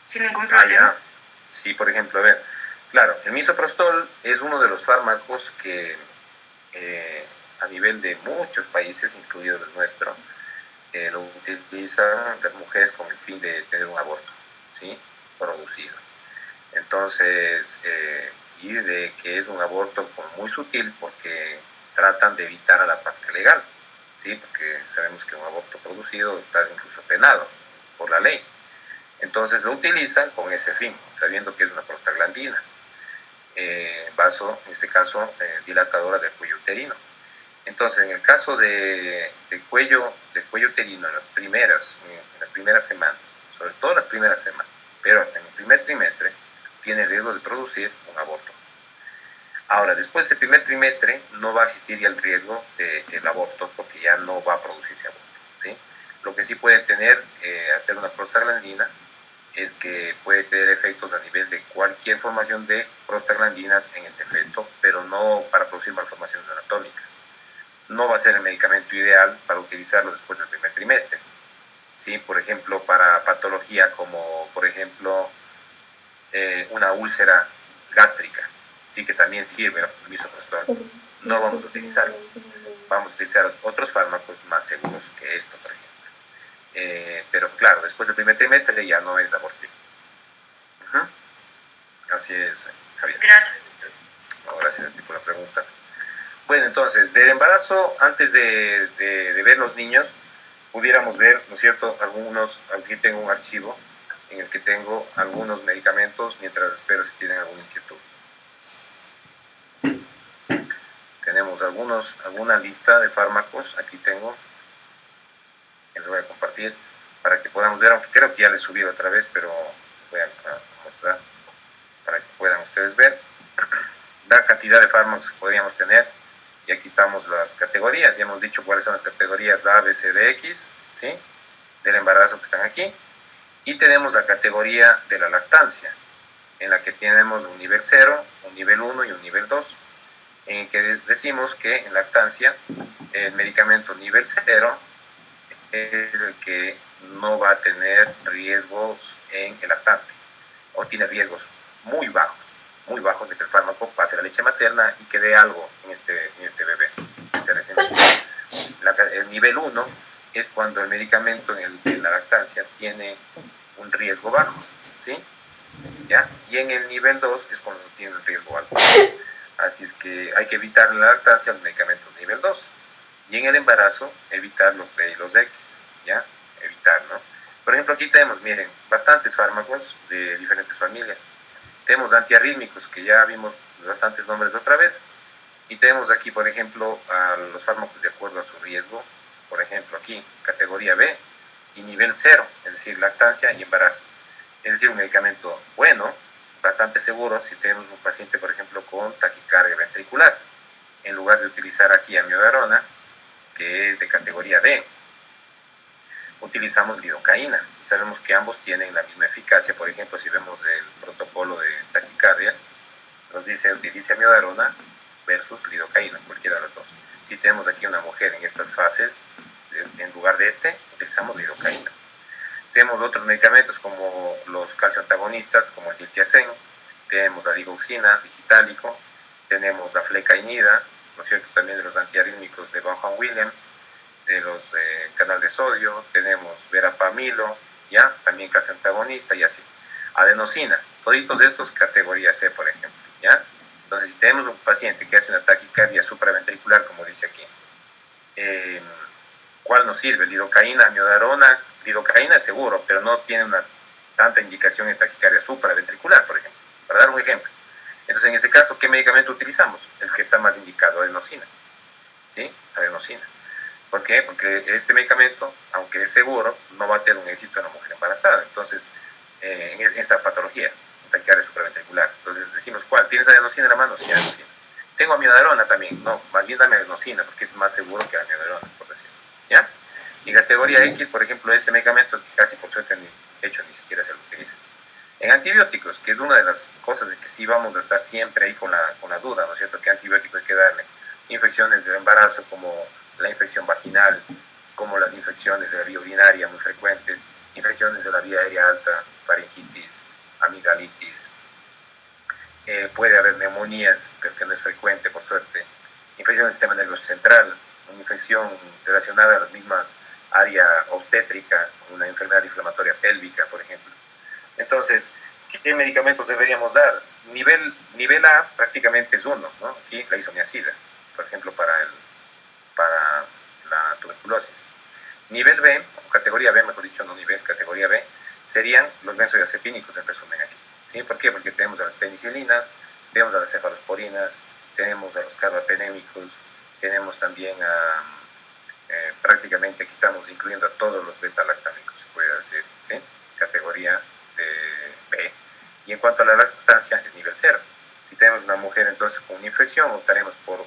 Sin ningún problema. Ya. Sí, por ejemplo, a ver, claro, el misoprostol es uno de los fármacos que a nivel de muchos países, incluido el nuestro, lo utilizan las mujeres con el fin de tener un aborto, ¿sí? Producido. Entonces, y de que es un aborto muy sutil porque tratan de evitar a la parte legal, ¿sí? Porque sabemos que un aborto producido está incluso penado por la ley. Entonces lo utilizan con ese fin, sabiendo que es una prostaglandina, en este caso, dilatadora del cuello uterino. Entonces, en el caso de cuello uterino, en las primeras semanas, sobre todo las primeras semanas, pero hasta en el primer trimestre, tiene riesgo de producir un aborto. Ahora, después del primer trimestre, no va a existir ya el riesgo del aborto, porque ya no va a producirse aborto, ¿sí? Lo que sí puede tener, hacer una prostaglandina, es que puede tener efectos a nivel de cualquier formación de prostaglandinas en este feto, pero no para producir malformaciones anatómicas. No va a ser el medicamento ideal para utilizarlo después del primer trimestre, ¿sí? Por ejemplo, para patología como, por ejemplo, una úlcera gástrica, sí, que también sirve el misoprostol. No vamos a utilizarlo. Vamos a utilizar otros fármacos más seguros que esto, por ejemplo. Pero claro, después del primer trimestre ya no es abortivo. Así es, Javier. Gracias. No, gracias a ti por la pregunta. Bueno, entonces, del embarazo, antes de ver los niños, pudiéramos ver, ¿no es cierto?, aquí tengo un archivo en el que tengo algunos medicamentos, mientras espero si tienen alguna inquietud. Tenemos alguna lista de fármacos, aquí tengo, que les voy a compartir, para que podamos ver, aunque creo que ya les subí otra vez, pero voy a mostrar para que puedan ustedes ver la cantidad de fármacos que podríamos tener. Y aquí estamos las categorías, ya hemos dicho cuáles son las categorías A, B, C, D, X, ¿sí? Del embarazo que están aquí. Y tenemos la categoría de la lactancia, en la que tenemos un nivel 0, un nivel 1 y un nivel 2. en el que decimos que en lactancia el medicamento nivel 0 es el que no va a tener riesgos en el lactante, o tiene riesgos muy bajos de que el fármaco pase a la leche materna y que dé algo en este bebé, este recién nacido. El nivel 1 es cuando el medicamento en la lactancia tiene un riesgo bajo, ¿sí? ¿Ya? Y en el nivel 2 es cuando tiene el riesgo alto. Así es que hay que evitar en la lactancia los medicamentos nivel 2. Y en el embarazo, evitar los D y los X, ¿ya? Evitar, ¿no? Por ejemplo, aquí tenemos, miren, bastantes fármacos de diferentes familias. Tenemos antiarrítmicos, que ya vimos bastantes nombres otra vez. Y tenemos aquí, por ejemplo, a los fármacos de acuerdo a su riesgo. Por ejemplo, aquí, categoría B y nivel 0, es decir, lactancia y embarazo. Es decir, un medicamento bueno, bastante seguro, si tenemos un paciente, por ejemplo, con taquicardia ventricular. En lugar de utilizar aquí amiodarona, que es de categoría D, utilizamos lidocaína. Y sabemos que ambos tienen la misma eficacia. Por ejemplo, si vemos el protocolo de taquicardias, nos dice utilice amiodarona versus lidocaína, cualquiera de los dos. Si tenemos aquí una mujer en estas fases, en lugar de utilizamos lidocaína. Tenemos otros medicamentos como los calcio antagonistas, como el diltiazem, tenemos la digoxina, digitálico, tenemos la flecainida, ¿no es cierto? También de los antiarrítmicos de Vaughan Williams, de los de canal de sodio, tenemos verapamilo, ¿ya? También calcio antagonista y así. Adenosina, todos estos categoría C, por ejemplo, ¿ya? Entonces, si tenemos un paciente que hace una taquicardia supraventricular, como dice aquí, ¿cuál nos sirve? Lidocaína, amiodarona. Lidocaína es seguro, pero no tiene tanta indicación en taquicardia supraventricular, por ejemplo, para dar un ejemplo. Entonces, en ese caso, ¿qué medicamento utilizamos? El que está más indicado, adenosina. ¿Sí? Adenosina. ¿Por qué? Porque este medicamento, aunque es seguro, no va a tener un éxito en la mujer embarazada. Entonces, en esta patología, taquicardia supraventricular. Entonces, decimos, ¿cuál? ¿Tienes adenosina en la mano? Sí, adenosina. Tengo amiodarona también. No, más bien dame adenosina, porque es más seguro que la amiodarona, por decirlo. ¿Ya? Y categoría X, por ejemplo, este medicamento que casi por suerte ni siquiera se lo utiliza. En antibióticos, que es una de las cosas de que sí vamos a estar siempre ahí con la duda, ¿no es cierto? ¿Qué antibiótico hay que darle? Infecciones del embarazo como la infección vaginal, como las infecciones de la vía urinaria muy frecuentes, infecciones de la vía aérea alta, faringitis, amigdalitis, puede haber neumonías, pero que no es frecuente, por suerte, infección del sistema nervioso central, una infección relacionada a las mismas área obstétrica, una enfermedad inflamatoria pélvica, por ejemplo. Entonces, ¿qué medicamentos deberíamos dar? Nivel A prácticamente es uno, ¿no? Aquí la isoniazida, por ejemplo, para la tuberculosis. Nivel B, o categoría B, mejor dicho, no nivel, categoría B, serían los benzodiazepínicos, en resumen aquí. ¿Sí? ¿Por qué? Porque tenemos a las penicilinas, tenemos a las cefalosporinas, tenemos a los carbapenémicos, tenemos también prácticamente aquí estamos incluyendo a todos los beta-lactámicos, se puede decir, ¿sí? Categoría B. Y en cuanto a la lactancia, es nivel 0. Si tenemos una mujer entonces con una infección, optaremos por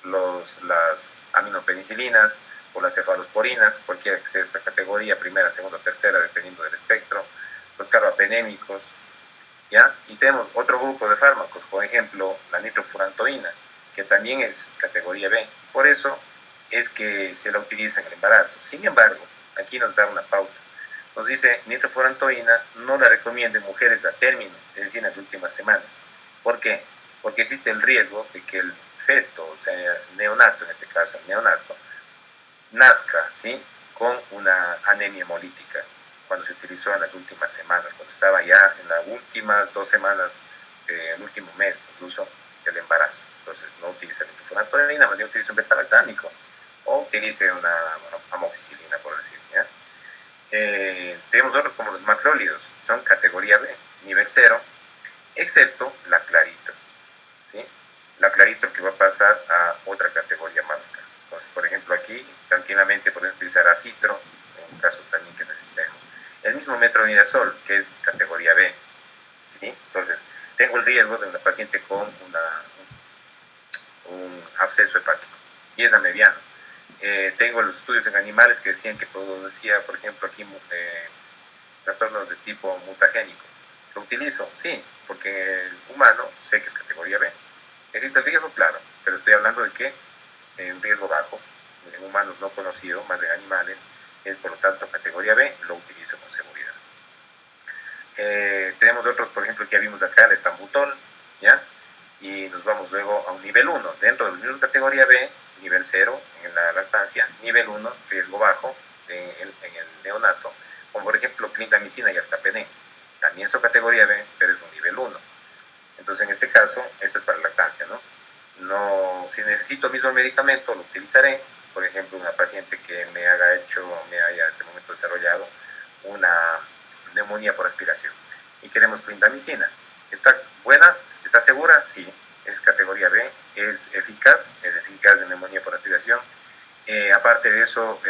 las aminopenicilinas o las cefalosporinas, cualquiera que sea esta categoría, primera, segunda, tercera, dependiendo del espectro, los carbapenémicos, ¿ya? Y tenemos otro grupo de fármacos, por ejemplo, la nitrofurantoína, que también es categoría B. Por eso es que se la utiliza en el embarazo. Sin embargo, aquí nos da una pauta. Nos dice, nitrofurantoína no la recomienda en mujeres a término, es decir, en las últimas semanas. ¿Por qué? Porque existe el riesgo de que el feto, o sea, neonato en este caso, el neonato, nazca, ¿sí? Con una anemia hemolítica, cuando se utilizó en las últimas semanas, cuando estaba ya en las últimas 2 semanas, el último mes incluso del embarazo. Entonces no utiliza nitrofurantoína, más bien utiliza un beta-lactámico o utilice una amoxicilina, por decir, ¿ya? Tenemos otros como los macrólidos, son categoría B, nivel 0, excepto la clarito, ¿sí? La clarito que va a pasar a otra categoría más acá. Entonces, por ejemplo, aquí tranquilamente podemos utilizar acitro, en un caso también que necesitemos. El mismo metronidazol, que es categoría B, ¿sí? Entonces, tengo el riesgo de una paciente con un absceso hepático, y es a mediano. Tengo los estudios en animales que decían que producía, por ejemplo, aquí trastornos de tipo mutagénico. ¿Lo utilizo? Sí, porque el humano sé que es categoría B. ¿Existe el riesgo? Claro, pero estoy hablando de que en riesgo bajo, en humanos no conocido, más en animales, es por lo tanto categoría B, lo utilizo con seguridad. Tenemos otros, por ejemplo, que ya vimos acá, el etambutol, ¿ya? Y nos vamos luego a un nivel 1. Dentro del nivel categoría B, nivel 0 en la lactancia, nivel 1, riesgo bajo en el neonato, como por ejemplo clindamicina y artapedén. También son categoría B, pero es un nivel 1. Entonces, en este caso, esto es para lactancia, ¿no? No, si necesito mismo el medicamento, lo utilizaré. Por ejemplo, una paciente que me haya en este momento desarrollado una neumonía por aspiración y queremos clindamicina. ¿Está buena? ¿Está segura? Sí. Es categoría B, es eficaz de neumonía por aspiración. Aparte de eso,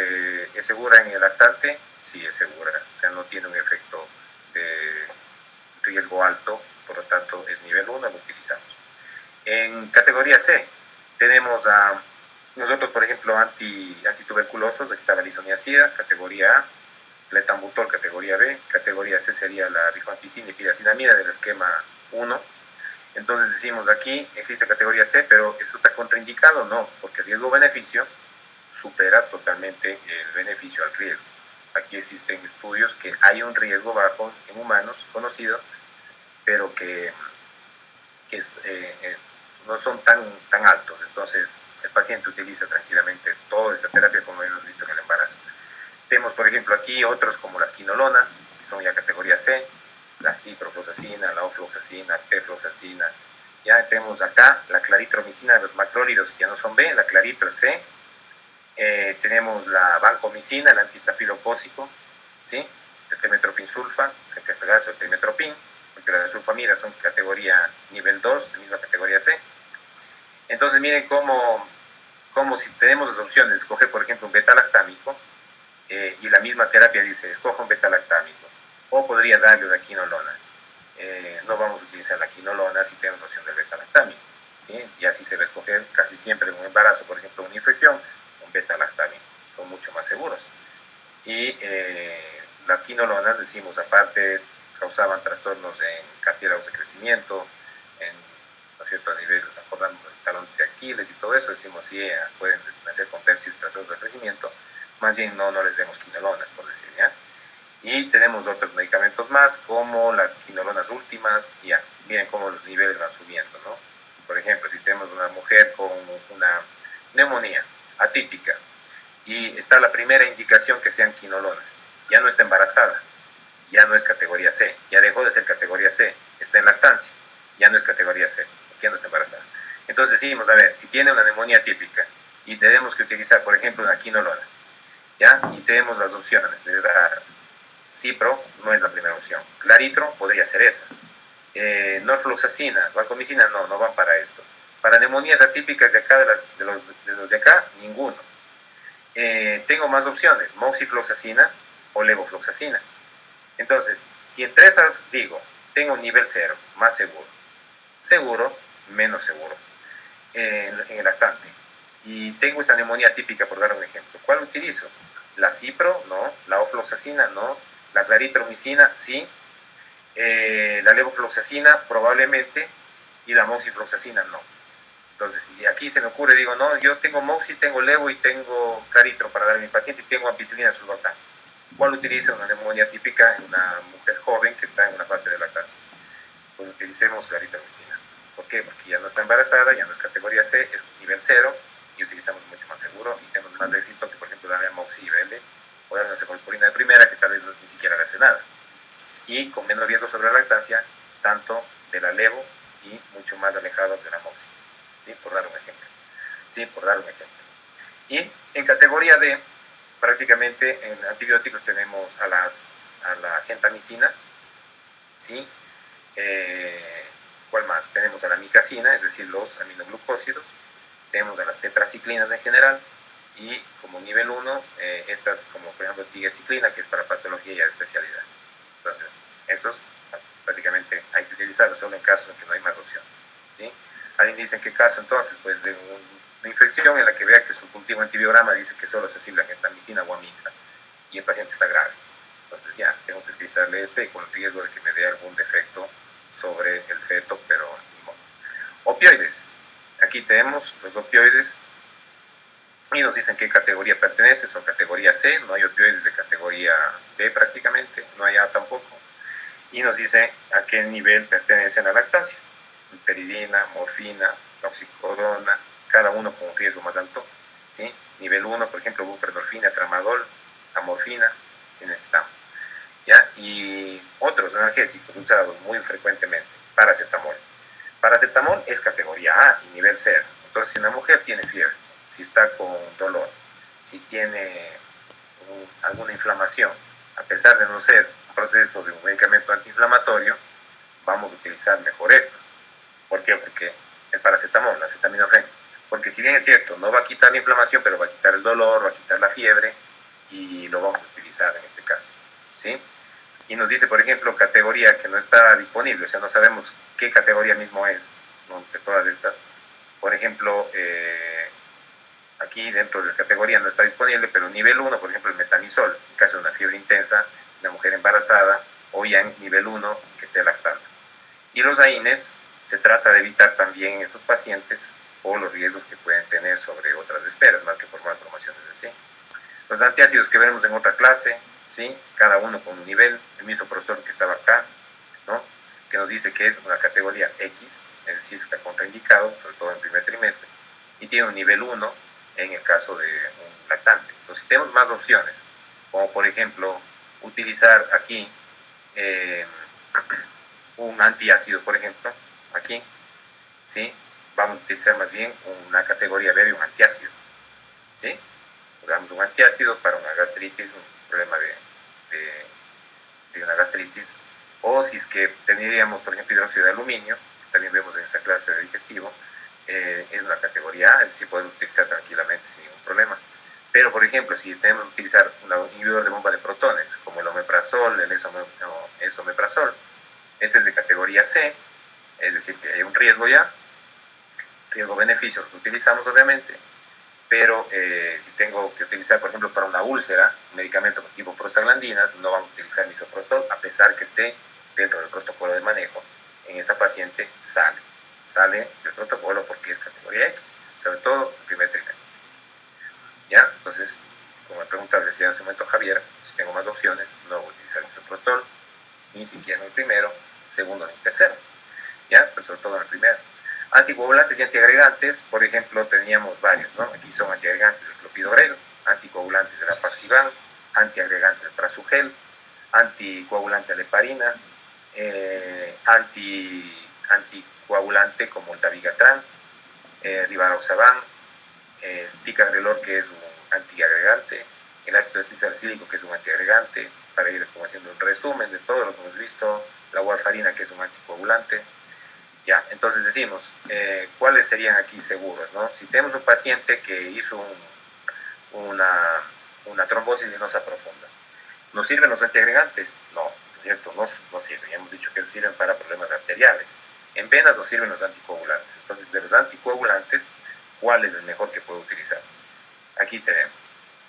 ¿es segura en el lactante? Sí, es segura. O sea, no tiene un efecto de riesgo alto, por lo tanto es nivel 1, lo utilizamos. En categoría C tenemos a nosotros, por ejemplo, antituberculosos, aquí está la lisoniazida, categoría A, letambutol, categoría B, categoría C sería la rifampicina y piracinamida del esquema 1. Entonces decimos aquí, existe categoría C, pero ¿eso está contraindicado? No, porque el riesgo-beneficio supera totalmente el beneficio al riesgo. Aquí existen estudios que hay un riesgo bajo en humanos, conocido, pero que no son tan altos. Entonces, el paciente utiliza tranquilamente toda esta terapia como hemos visto en el embarazo. Tenemos, por ejemplo, aquí otros como las quinolonas, que son ya categoría C, la ciprofloxacina, la ofloxacina, pefloxacina. Ya tenemos acá la claritromicina de los macrólidos, que ya no son B, la claritro C. Tenemos la vancomicina, el antistafilocócico, ¿sí? El trimetoprim sulfa, en este caso el trimetoprim, porque las sulfamidas son categoría nivel 2, la misma categoría C. Entonces miren cómo si tenemos las opciones de escoger, por ejemplo, un beta-lactámico, y la misma terapia dice, escoja un beta-lactámico, o podría darle una quinolona. No vamos a utilizar la quinolona si tenemos la opción del beta-lactámico, ¿sí? Y así se va a escoger casi siempre en un embarazo, por ejemplo, una infección, un beta-lactámico. Son mucho más seguros. Y las quinolonas, decimos, aparte, causaban trastornos en cartílagos de crecimiento, ¿no es cierto?, a nivel, acordamos el talón de Aquiles y todo eso, decimos, sí, pueden nacer con déficit de trastornos de crecimiento, más bien no les demos quinolonas, por decir, ¿ya? Y tenemos otros medicamentos más, como las quinolonas últimas, y ya, miren cómo los niveles van subiendo, ¿no? Por ejemplo, si tenemos una mujer con una neumonía atípica, y está la primera indicación que sean quinolonas, ya no está embarazada, ya no es categoría C, ya dejó de ser categoría C, está en lactancia, ya no es categoría C, ya no está embarazada. Entonces decimos, a ver, si tiene una neumonía típica y tenemos que utilizar, por ejemplo, una quinolona, ¿ya? Y tenemos las opciones de dar cipro, no es la primera opción. Claritro podría ser esa. Norfloxacina, vancomicina, no van para esto. Para neumonías atípicas de acá, de los de acá, ninguno. Tengo más opciones, moxifloxacina o levofloxacina. Entonces, si entre esas digo, tengo un nivel 0, más seguro, menos seguro, en el lactante, y tengo esta neumonía típica, por dar un ejemplo, ¿cuál utilizo? La cipro, no. La ofloxacina, no. La claritromicina, sí. La levofloxacina, probablemente, y la moxifloxacina, no. Entonces, si aquí se me ocurre, digo, no, yo tengo moxi, tengo levo y tengo claritro para dar a mi paciente y tengo ampicilina sulfatán. ¿Cuál utiliza una neumonía típica en una mujer joven que está en una fase de lactancia? Pues utilicemos claritromicina. ¿Por qué? Porque ya no está embarazada, ya no es categoría C, es nivel 0 y utilizamos mucho más seguro y tenemos más éxito que, por ejemplo, darle a moxi y BL o darle una cefalosporina de primera que tal vez ni siquiera hace nada. Y con menos riesgo sobre la lactancia, tanto de la levo y mucho más alejados de la moxi. ¿Sí? Por dar un ejemplo. ¿Sí? Por dar un ejemplo. Y en categoría D, prácticamente en antibióticos tenemos a la gentamicina, ¿sí? ¿Cuál más? Tenemos a la micacina, es decir, los aminoglucósidos, tenemos a las tetraciclinas en general, y como nivel 1, estas como por ejemplo tigecyclina, que es para patología y de especialidad. Entonces, estos prácticamente hay que utilizarlos solo en casos en que no hay más opciones, ¿sí? Alguien dice en qué caso entonces, pues de una infección en la que vea que su último antibiograma dice que solo es sensible a gentamicina o a mica, y el paciente está grave. Entonces ya, tengo que utilizarle con el riesgo de que me dé algún defecto sobre el feto, pero no. Opioides. Aquí tenemos los opioides y nos dicen qué categoría pertenece, son categoría C, no hay opioides de categoría B prácticamente, no hay A tampoco, y nos dice a qué nivel pertenece la lactancia, peridina, morfina, oxicodona, cada uno con un riesgo más alto, ¿sí? Nivel 1, por ejemplo, buprenorfina, tramadol, amorfina, si necesitamos, ¿ya? Y otros analgésicos usados muy frecuentemente, paracetamol. Paracetamol es categoría A y nivel 0. Entonces, si una mujer tiene fiebre, si está con dolor, si tiene alguna inflamación, a pesar de no ser un proceso de un medicamento antiinflamatorio, vamos a utilizar mejor estos. ¿Por qué? Porque el paracetamol, la acetaminofén, porque si bien es cierto, no va a quitar la inflamación, pero va a quitar el dolor, va a quitar la fiebre y lo vamos a utilizar en este caso, ¿sí? Y nos dice, por ejemplo, categoría que no está disponible, o sea, no sabemos qué categoría mismo es, ¿no?, de todas estas. Por ejemplo, aquí dentro de la categoría no está disponible, pero nivel 1, por ejemplo, el metamisol, en caso de una fiebre intensa, una mujer embarazada, o ya en nivel 1 que esté lactando. Y los AINES se trata de evitar también en estos pacientes o los riesgos que pueden tener sobre otras esperas, más que por malformaciones de sí. Los antiácidos que veremos en otra clase, ¿sí? Cada uno con un nivel, el misoprostol que estaba acá, ¿no?, que nos dice que es una categoría X, es decir, está contraindicado, sobre todo en primer trimestre, y tiene un nivel 1 en el caso de un lactante. Entonces, tenemos más opciones, como por ejemplo, utilizar aquí un antiácido, por ejemplo, aquí, ¿sí? Vamos a utilizar más bien una categoría B de un antiácido, ¿sí? Damos un antiácido para una gastritis, un problema de una gastritis, o si es que tendríamos, por ejemplo, hidróxido de aluminio, que también vemos en esa clase de digestivo, es una categoría A, es decir, podemos utilizar tranquilamente sin ningún problema. Pero, por ejemplo, si tenemos que utilizar un inhibidor de bomba de protones, como el omeprazol, el esomeprazol, este es de categoría C, es decir, que hay un riesgo ya, riesgo-beneficio, lo utilizamos obviamente, pero si tengo que utilizar, por ejemplo, para una úlcera, un medicamento tipo prostaglandinas, no vamos a utilizar misoprostol, a pesar que esté dentro del protocolo de manejo. En esta paciente sale del protocolo porque es categoría X, sobre todo el primer trimestre. ¿Ya? Entonces, como me preguntaba, decía hace un momento Javier, si tengo más opciones, no voy a utilizar misoprostol, ni siquiera en el primero, segundo ni tercero, ¿ya? Pero sobre todo en el primero. Anticoagulantes y antiagregantes, por ejemplo, teníamos varios, ¿no? Aquí son antiagregantes del clopidogrel, anticoagulantes de la Paxivan, antiagregante del Prasugel, anticoagulante de la heparina, anticoagulante como el dabigatran, rivaroxaban, el ticagrelor, que es un antiagregante, el ácido acetilsalicílico, que es un antiagregante, para ir como haciendo un resumen de todo lo que hemos visto, la warfarina, que es un anticoagulante. Ya, entonces decimos, ¿cuáles serían aquí seguros, no? Si tenemos un paciente que hizo una trombosis venosa profunda, ¿nos sirven los antiagregantes? No, ¿no es cierto? No sirven. Ya hemos dicho que sirven para problemas arteriales. En venas nos sirven los anticoagulantes. Entonces, de los anticoagulantes, ¿cuál es el mejor que puedo utilizar? Aquí tenemos.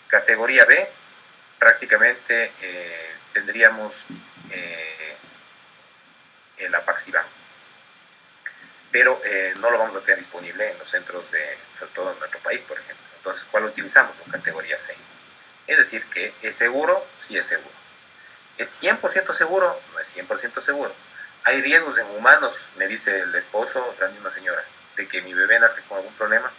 Categoría B, prácticamente tendríamos el Apaxiván, pero no lo vamos a tener disponible en los centros sobre todo en nuestro país, por ejemplo. Entonces, ¿cuál utilizamos? En categoría C. Es decir, que es seguro, sí es seguro. ¿Es 100% seguro? No es 100% seguro. ¿Hay riesgos en humanos? Me dice el esposo, la misma señora, de que mi bebé nazca con algún problema.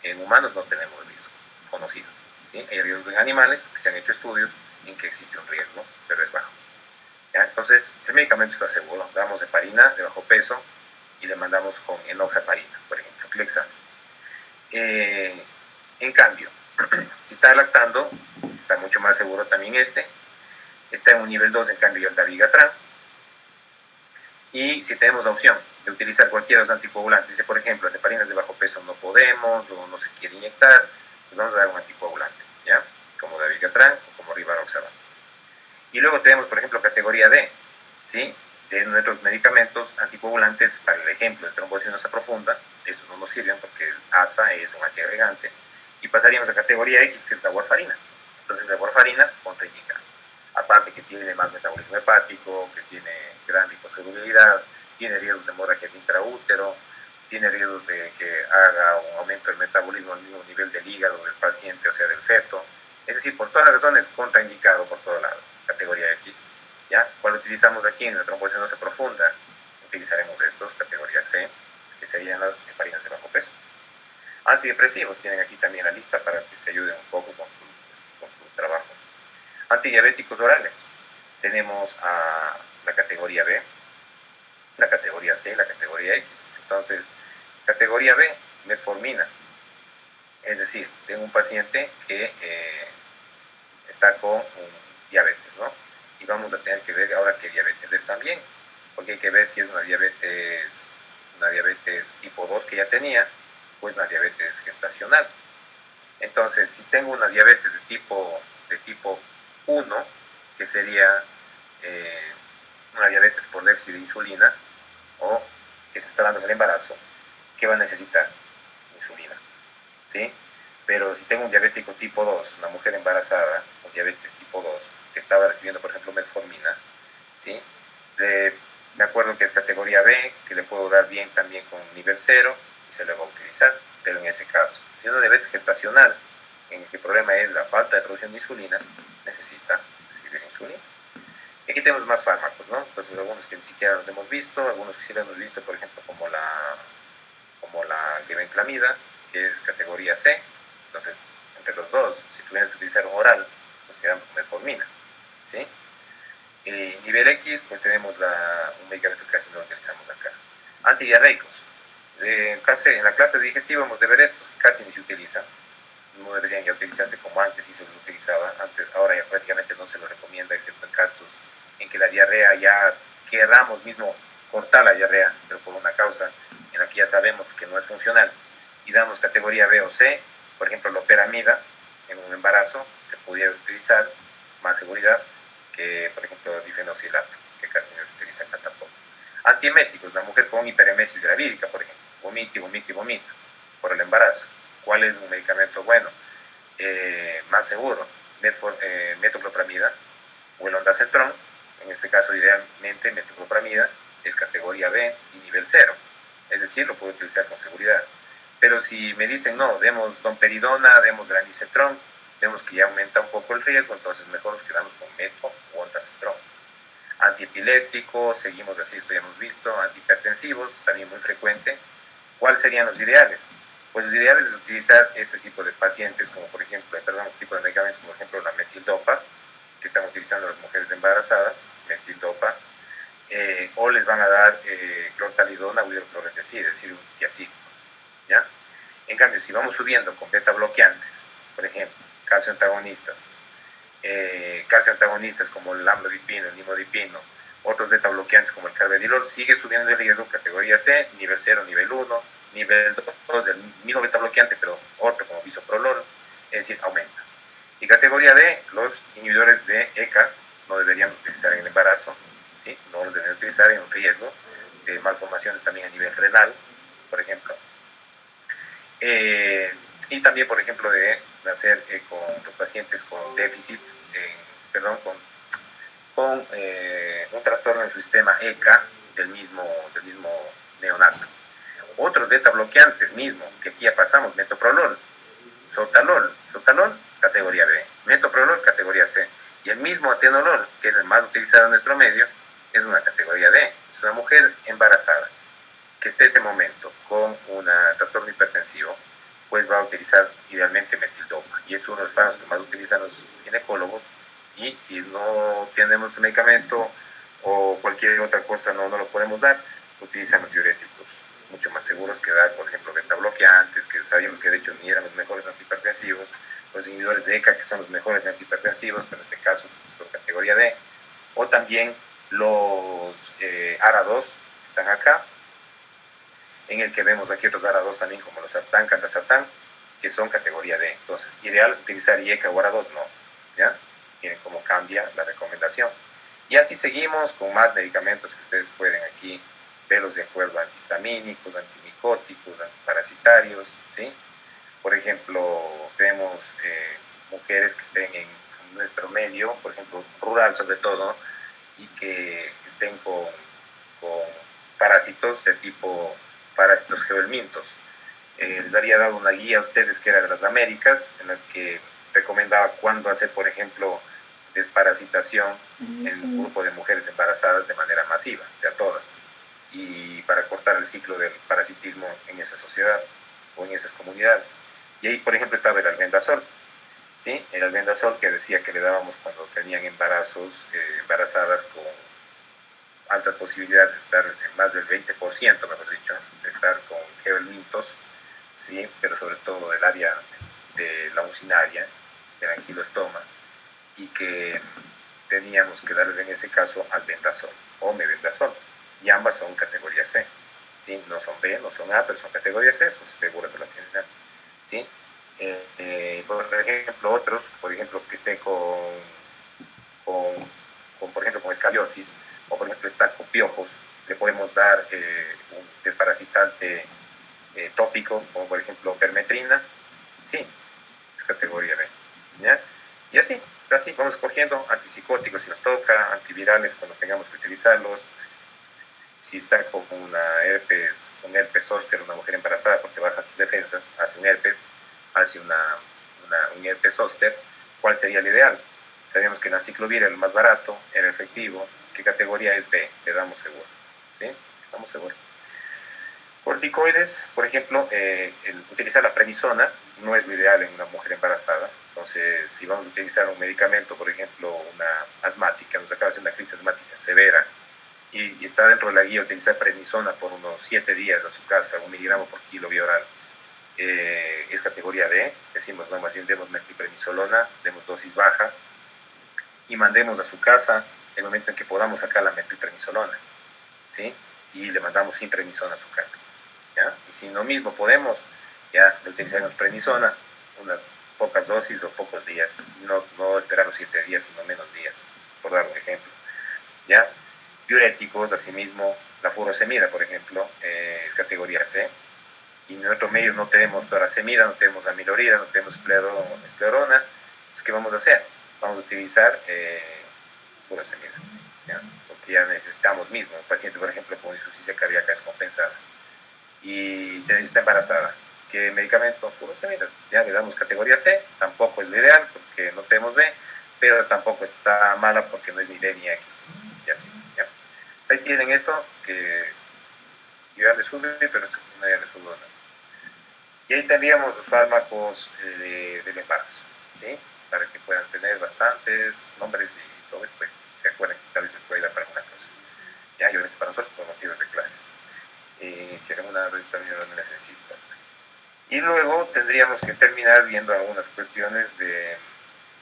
En humanos no tenemos riesgo conocido, ¿sí? Hay riesgos en animales, que se han hecho estudios en que existe un riesgo, pero es bajo. ¿Ya? Entonces, el medicamento está seguro. Damos heparina de bajo peso y le mandamos con enoxaparina, por ejemplo, Clexane. En cambio, si está lactando, está mucho más seguro también está en un nivel 2, en cambio, el dabigatran. Y si tenemos la opción de utilizar cualquiera de los anticoagulantes, dice, por ejemplo, las heparinas de bajo peso no podemos o no se quiere inyectar, pues vamos a dar un anticoagulante, ¿ya? Como dabigatran o como rivaroxaban. Y luego tenemos, por ejemplo, categoría D, ¿sí? De nuestros medicamentos anticoagulantes, para el ejemplo de trombosis venosa profunda, estos no nos sirven porque el ASA es un antiagregante, y pasaríamos a categoría X, que es la warfarina. Entonces, la warfarina contraindicada. Aparte que tiene más metabolismo hepático, que tiene gran liposolubilidad, tiene riesgos de hemorragias intraútero, tiene riesgos de que haga un aumento del metabolismo al mismo nivel del hígado del paciente, o sea, del feto. Es decir, por todas las razones, contraindicado por todo lado, categoría X. ¿Ya? ¿Cuál utilizamos aquí en la trombosis venosa profunda? Utilizaremos estos, categoría C, que serían las heparinas de bajo peso. Antidepresivos tienen aquí también la lista para que se ayuden un poco con su trabajo. Antidiabéticos orales. Tenemos a la categoría B, la categoría C, la categoría X. Entonces, categoría B, metformina. Es decir, tengo un paciente que está con diabetes, ¿no? Y vamos a tener que ver ahora qué diabetes es también, porque hay que ver si es una diabetes tipo 2 que ya tenía, o es una diabetes gestacional. Entonces, si tengo una diabetes de tipo 1, que sería una diabetes por déficit de insulina, o que se está dando en el embarazo, ¿qué va a necesitar? Insulina, ¿sí? Pero si tengo un diabético tipo 2, una mujer embarazada con diabetes tipo 2, que estaba recibiendo, por ejemplo, metformina, ¿sí? Me acuerdo que es categoría B, que le puedo dar bien también con nivel 0 y se le va a utilizar, pero en ese caso. Si una diabetes gestacional, en el que el problema es la falta de producción de insulina, necesita recibir insulina. Y aquí tenemos más fármacos, ¿no? Entonces, algunos que ni siquiera los hemos visto, algunos que sí los hemos visto, por ejemplo, como la glibenclamida, que es categoría C. Entonces, entre los dos, si tuvieras que utilizar un oral, nos quedamos con metformina, ¿sí? Nivel X, pues tenemos un medicamento que casi no utilizamos acá. Antidiarreicos. En la clase de digestiva hemos de ver estos que casi ni se utilizan. No deberían ya utilizarse como antes sí se lo utilizaba. Ahora ya prácticamente no se lo recomienda, excepto en casos en que la diarrea ya queramos mismo cortar la diarrea, pero por una causa en la que ya sabemos que no es funcional, y damos categoría B o C, por ejemplo, loperamida, en un embarazo se pudiera utilizar más seguridad que, por ejemplo, difenoxilato, que casi no se utiliza acá tampoco. Antieméticos, la mujer con hiperemesis gravídica, por ejemplo, vomita por el embarazo. ¿Cuál es un medicamento bueno? Más seguro, metoclopramida o el ondansetron. En este caso, idealmente, metoclopramida es categoría B y nivel 0, es decir, lo puedo utilizar con seguridad. Pero si me dicen, no, demos domperidona, demos granisetron, vemos que ya aumenta un poco el riesgo, entonces mejor nos quedamos con meto o ondansetron. Antiepilépticos, seguimos así, esto ya hemos visto, antihipertensivos, también muy frecuente. ¿Cuáles serían los ideales? Pues los ideales es utilizar este tipo de pacientes, como por ejemplo, este tipo de medicamentos, como por ejemplo la metildopa, que están utilizando las mujeres embarazadas, metildopa, o les van a dar clortalidona o hidroclorothiazida, es decir, un tiacídico, ¿ya? En cambio, si vamos subiendo con beta bloqueantes, por ejemplo, calcio antagonistas como el amlodipino, el nimodipino, otros beta bloqueantes como el carvedilol, sigue subiendo el riesgo, categoría C, nivel 0, nivel 1, nivel 2, el mismo beta bloqueante, pero otro como bisoprolol, es decir, aumenta. Y categoría D, los inhibidores de ECA no deberían utilizar en el embarazo, ¿sí? No los deberían utilizar en un riesgo de malformaciones también a nivel renal, por ejemplo. Y también, por ejemplo, de hacer con los pacientes con déficits, con un trastorno en su sistema ECA del mismo neonato. Otros beta bloqueantes mismo, que aquí ya pasamos, metoprolol, sotalol, categoría B, metoprolol, categoría C, y el mismo atenolol, que es el más utilizado en nuestro medio, es una categoría D. Es una mujer embarazada que esté en ese momento con un trastorno hipertensivo, pues va a utilizar idealmente metildopa, y es uno de los fármacos que más utilizan los ginecólogos, y si no tenemos el medicamento o cualquier otra cosa no lo podemos dar, utilizan los diuréticos, mucho más seguros que dar, por ejemplo, beta bloqueantes, que sabíamos que de hecho ni eran los mejores antihipertensivos, los inhibidores de ECA, que son los mejores antihipertensivos, pero en este caso es por categoría D, o también los ARA2 que están acá, en el que vemos aquí otros ARA2 también, como los sartán, candesartán, que son categoría D. Entonces, ideal es utilizar IECA o ARA2, no, ¿ya? Miren cómo cambia la recomendación. Y así seguimos con más medicamentos que ustedes pueden aquí verlos de acuerdo a antihistamínicos, antimicóticos, antiparasitarios, ¿sí? Por ejemplo, tenemos mujeres que estén en nuestro medio, por ejemplo, rural sobre todo, y que estén con parásitos de tipo parásitos geohelmintos. Les había dado una guía a ustedes que era de las Américas, en las que recomendaba cuándo hacer, por ejemplo, desparasitación en un grupo de mujeres embarazadas de manera masiva, o sea, todas, y para cortar el ciclo del parasitismo en esa sociedad o en esas comunidades. Y ahí, por ejemplo, estaba el albendazol, ¿sí? El albendazol que decía que le dábamos cuando tenían embarazadas con altas posibilidades de estar en más del 20%, mejor dicho, de estar con geohelmintos, ¿sí? Pero sobre todo del área de la uncinaria, del anquilostoma, y que teníamos que darles en ese caso albendazol o mebendazol, y ambas son categoría C, ¿sí? No son B, no son A, pero son categoría C, son seguras de la general, ¿sí? Por ejemplo, otros, por ejemplo, que estén por ejemplo, con escariosis, o por ejemplo, está con piojos, le podemos dar un desparasitante tópico, como por ejemplo permetrina, sí, es categoría B, ¿ya? Y así vamos escogiendo antipsicóticos si nos toca, antivirales cuando tengamos que utilizarlos. Si está con un herpes zóster, una mujer embarazada porque baja sus defensas, hace un herpes, hace un herpes zóster, ¿cuál sería el ideal? Sabíamos que el aciclovir era el más barato, era efectivo. ¿Qué categoría es B? Le damos seguro. ¿Sí? Le damos seguro. Corticoides, por ejemplo, utilizar la prednisona no es lo ideal en una mujer embarazada. Entonces, si vamos a utilizar un medicamento, por ejemplo, una asmática, nos acaba de hacer una crisis asmática severa, y está dentro de la guía utilizar prednisona por unos 7 días a su casa, 1 miligramo por kilo vía oral, es categoría D, decimos, no, más bien demos metilprednisolona, demos dosis baja, y mandemos a su casa el momento en que podamos sacar la metilprednisolona, ¿sí? Y le mandamos sin prednisona a su casa, ¿ya? Y si no mismo podemos, ya le utilizaremos prednisona, unas pocas dosis o pocos días, no esperar los 7 días, sino menos días, por dar un ejemplo, ¿ya? Diuréticos, asimismo, la furosemida, por ejemplo, es categoría C, y en nuestro medio no tenemos torasemida, no tenemos amilorida, no tenemos esclerona. Entonces, ¿qué vamos a hacer? Vamos a utilizar furosemida, ¿ya? Porque ya necesitamos mismo. Un paciente, por ejemplo, con insuficiencia cardíaca descompensada y está embarazada. ¿Qué medicamento? Furosemida. Ya le damos categoría C, tampoco es lo ideal porque no tenemos B, pero tampoco está mala porque no es ni D ni X, y así, ¿ya? Ahí tienen esto que yo ya les sube, pero esto no ya les subo nada. Y ahí tendríamos los fármacos del embarazo, ¿sí? Para que puedan tener bastantes nombres y todo esto, pues, se acuerden que tal vez se puede ir para alguna cosa. Ya, y ahorita para nosotros por motivos de clase. Si haremos una vez también lo necesito. Y luego tendríamos que terminar viendo algunas cuestiones de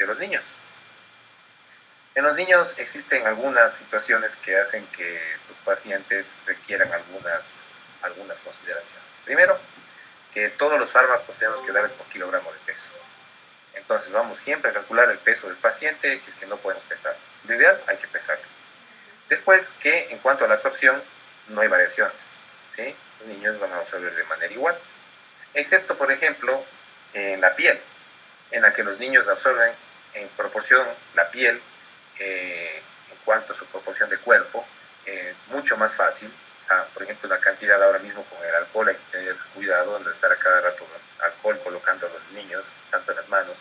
los niños. En los niños existen algunas situaciones que hacen que estos pacientes requieran algunas consideraciones. Primero, que todos los fármacos tenemos que darles por kilogramo de peso. Entonces vamos siempre a calcular el peso del paciente si es que no podemos pesar. Lo ideal, hay que pesarlos. Después, que en cuanto a la absorción, no hay variaciones, ¿sí? Los niños van a absorber de manera igual, excepto, por ejemplo, en la piel, en la que los niños absorben en proporción la piel, en cuanto a su proporción de cuerpo, mucho más fácil. Por ejemplo, la cantidad ahora mismo con el alcohol, hay que tener cuidado de estar a cada rato alcohol colocando a los niños, tanto en las manos,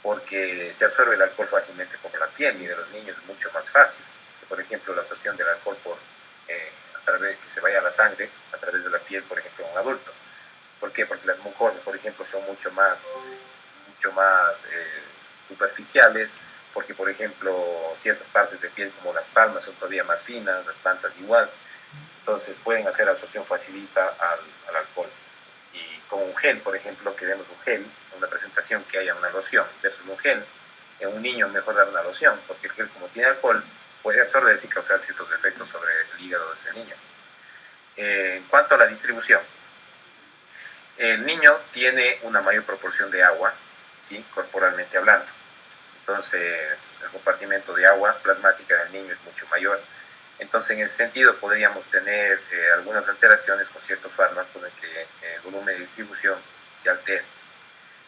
porque se absorbe el alcohol fácilmente por la piel y de los niños mucho más fácil. Por ejemplo, la absorción del alcohol a través que se vaya a la sangre, a través de la piel, por ejemplo, en un adulto. ¿Por qué? Porque las mucosas, por ejemplo, son mucho más superficiales, porque, por ejemplo, ciertas partes de piel como las palmas son todavía más finas, las plantas igual, entonces pueden hacer absorción facilita al alcohol. Y con un gel, por ejemplo, que demos un gel, una presentación que haya una loción versus un gel, en un niño mejor dar una loción, porque el gel, como tiene alcohol, puede absorber y causar ciertos efectos sobre el hígado de ese niño. En cuanto a la distribución, el niño tiene una mayor proporción de agua, ¿sí? Corporalmente hablando. Entonces, el compartimento de agua plasmática del niño es mucho mayor. Entonces, en ese sentido, podríamos tener algunas alteraciones con ciertos fármacos en que el volumen de distribución se altere.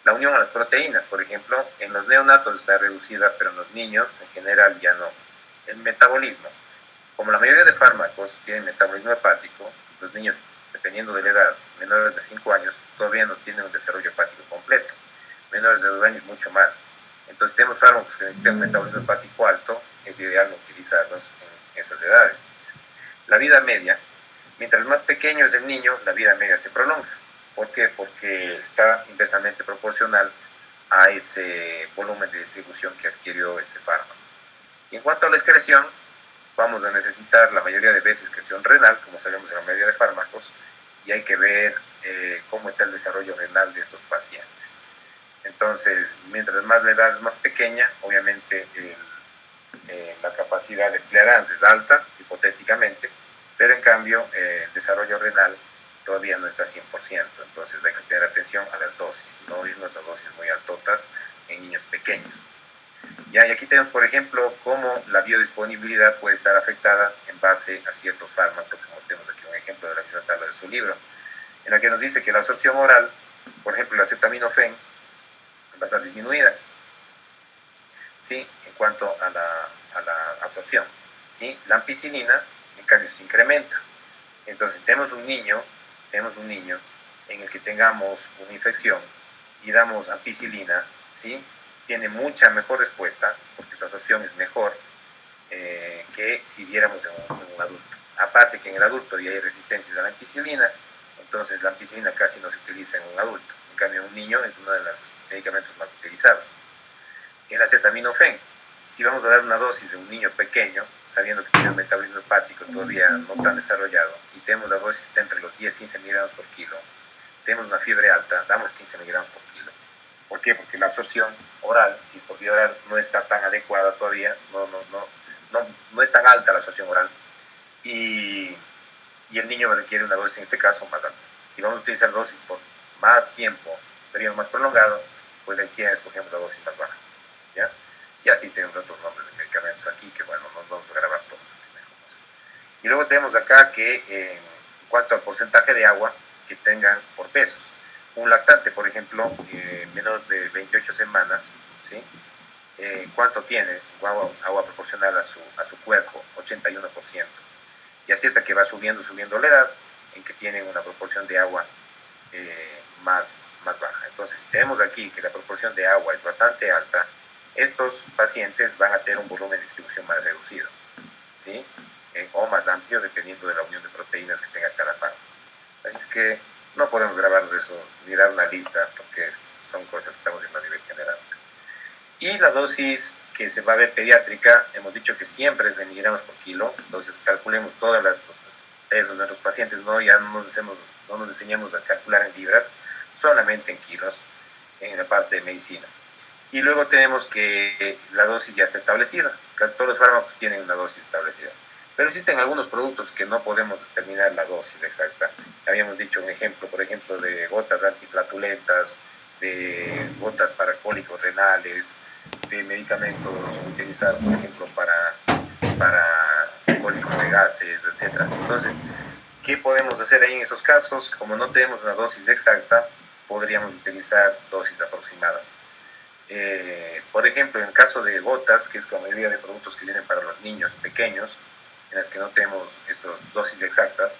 La unión a las proteínas, por ejemplo, en los neonatos está reducida, pero en los niños en general ya no. El metabolismo, como la mayoría de fármacos tienen metabolismo hepático, los niños dependiendo de la edad, menores de 5 años, todavía no tienen un desarrollo hepático completo. Menores de 2 años, mucho más. Entonces, tenemos fármacos que necesitan un metabolismo hepático alto, es ideal no utilizarlos en esas edades. La vida media, mientras más pequeño es el niño, la vida media se prolonga. ¿Por qué? Porque está inversamente proporcional a ese volumen de distribución que adquirió ese fármaco. Y en cuanto a la excreción, vamos a necesitar la mayoría de veces excreción renal, como sabemos en la mayoría de fármacos, y hay que ver cómo está el desarrollo renal de estos pacientes. Entonces, mientras más la edad es más pequeña, obviamente la capacidad de clearance es alta, hipotéticamente, pero en cambio el desarrollo renal todavía no está 100%, entonces hay que tener atención a las dosis, no irnos a dosis muy altotas en niños pequeños. Ya, y aquí tenemos, por ejemplo, cómo la biodisponibilidad puede estar afectada en base a ciertos fármacos, como tenemos aquí un ejemplo de la misma tabla de su libro, en la que nos dice que la absorción oral, por ejemplo, el acetaminofén, va a estar disminuida, ¿sí? En cuanto a la absorción, ¿sí? La ampicilina, en cambio, se incrementa. Entonces, tenemos un niño en el que tengamos una infección y damos ampicilina, ¿sí? Tiene mucha mejor respuesta, porque su absorción es mejor que si diéramos en un adulto. Aparte que en el adulto ya hay resistencias a la ampicilina, entonces la ampicilina casi no se utiliza en un adulto. En cambio, un niño es uno de los medicamentos más utilizados. El acetaminofén, si vamos a dar una dosis de un niño pequeño, sabiendo que tiene un metabolismo hepático todavía no tan desarrollado, y tenemos la dosis entre los 10-15 miligramos por kilo, tenemos una fiebre alta, damos 15 miligramos por kilo. ¿Por qué? Porque la absorción oral, si es por vía oral, no está tan adecuada todavía, no es tan alta la absorción oral, y el niño requiere una dosis, en este caso, más alta. Si vamos a utilizar dosis por más tiempo, periodo más prolongado, pues ahí sí escogemos la dosis más baja, ¿ya? Y así tenemos otros nombres de medicamentos aquí, que bueno, no vamos a grabar todos. Y luego tenemos acá que en cuanto al porcentaje de agua que tengan por pesos, un lactante, por ejemplo, menor de 28 semanas, ¿sí? ¿Cuánto tiene agua proporcional a su cuerpo? 81%. Y así hasta que va subiendo la edad, en que tienen una proporción de agua más baja. Entonces, si tenemos aquí que la proporción de agua es bastante alta, estos pacientes van a tener un volumen de distribución más reducido, ¿sí? O más amplio, dependiendo de la unión de proteínas que tenga cada fármaco. Así es que no podemos grabarnos eso ni dar una lista, porque son cosas que estamos viendo a nivel general. Y la dosis que se va a ver pediátrica, hemos dicho que siempre es de miligramos por kilo, entonces calculemos todas las pesos de nuestros pacientes, ya no nos enseñamos a calcular en libras, solamente en kilos, en la parte de medicina. Y luego tenemos que la dosis ya está establecida, todos los fármacos tienen una dosis establecida. Pero existen algunos productos que no podemos determinar la dosis exacta. Habíamos dicho un ejemplo, por ejemplo, de gotas antiflatulentas, de gotas para cólicos renales, de medicamentos utilizados, por ejemplo, para cólicos de gases, etc. Entonces, ¿qué podemos hacer ahí en esos casos? Como no tenemos una dosis exacta, podríamos utilizar dosis aproximadas. Por ejemplo, en el caso de gotas, que es la mayoría de productos que vienen para los niños pequeños, en las que no tenemos estas dosis exactas,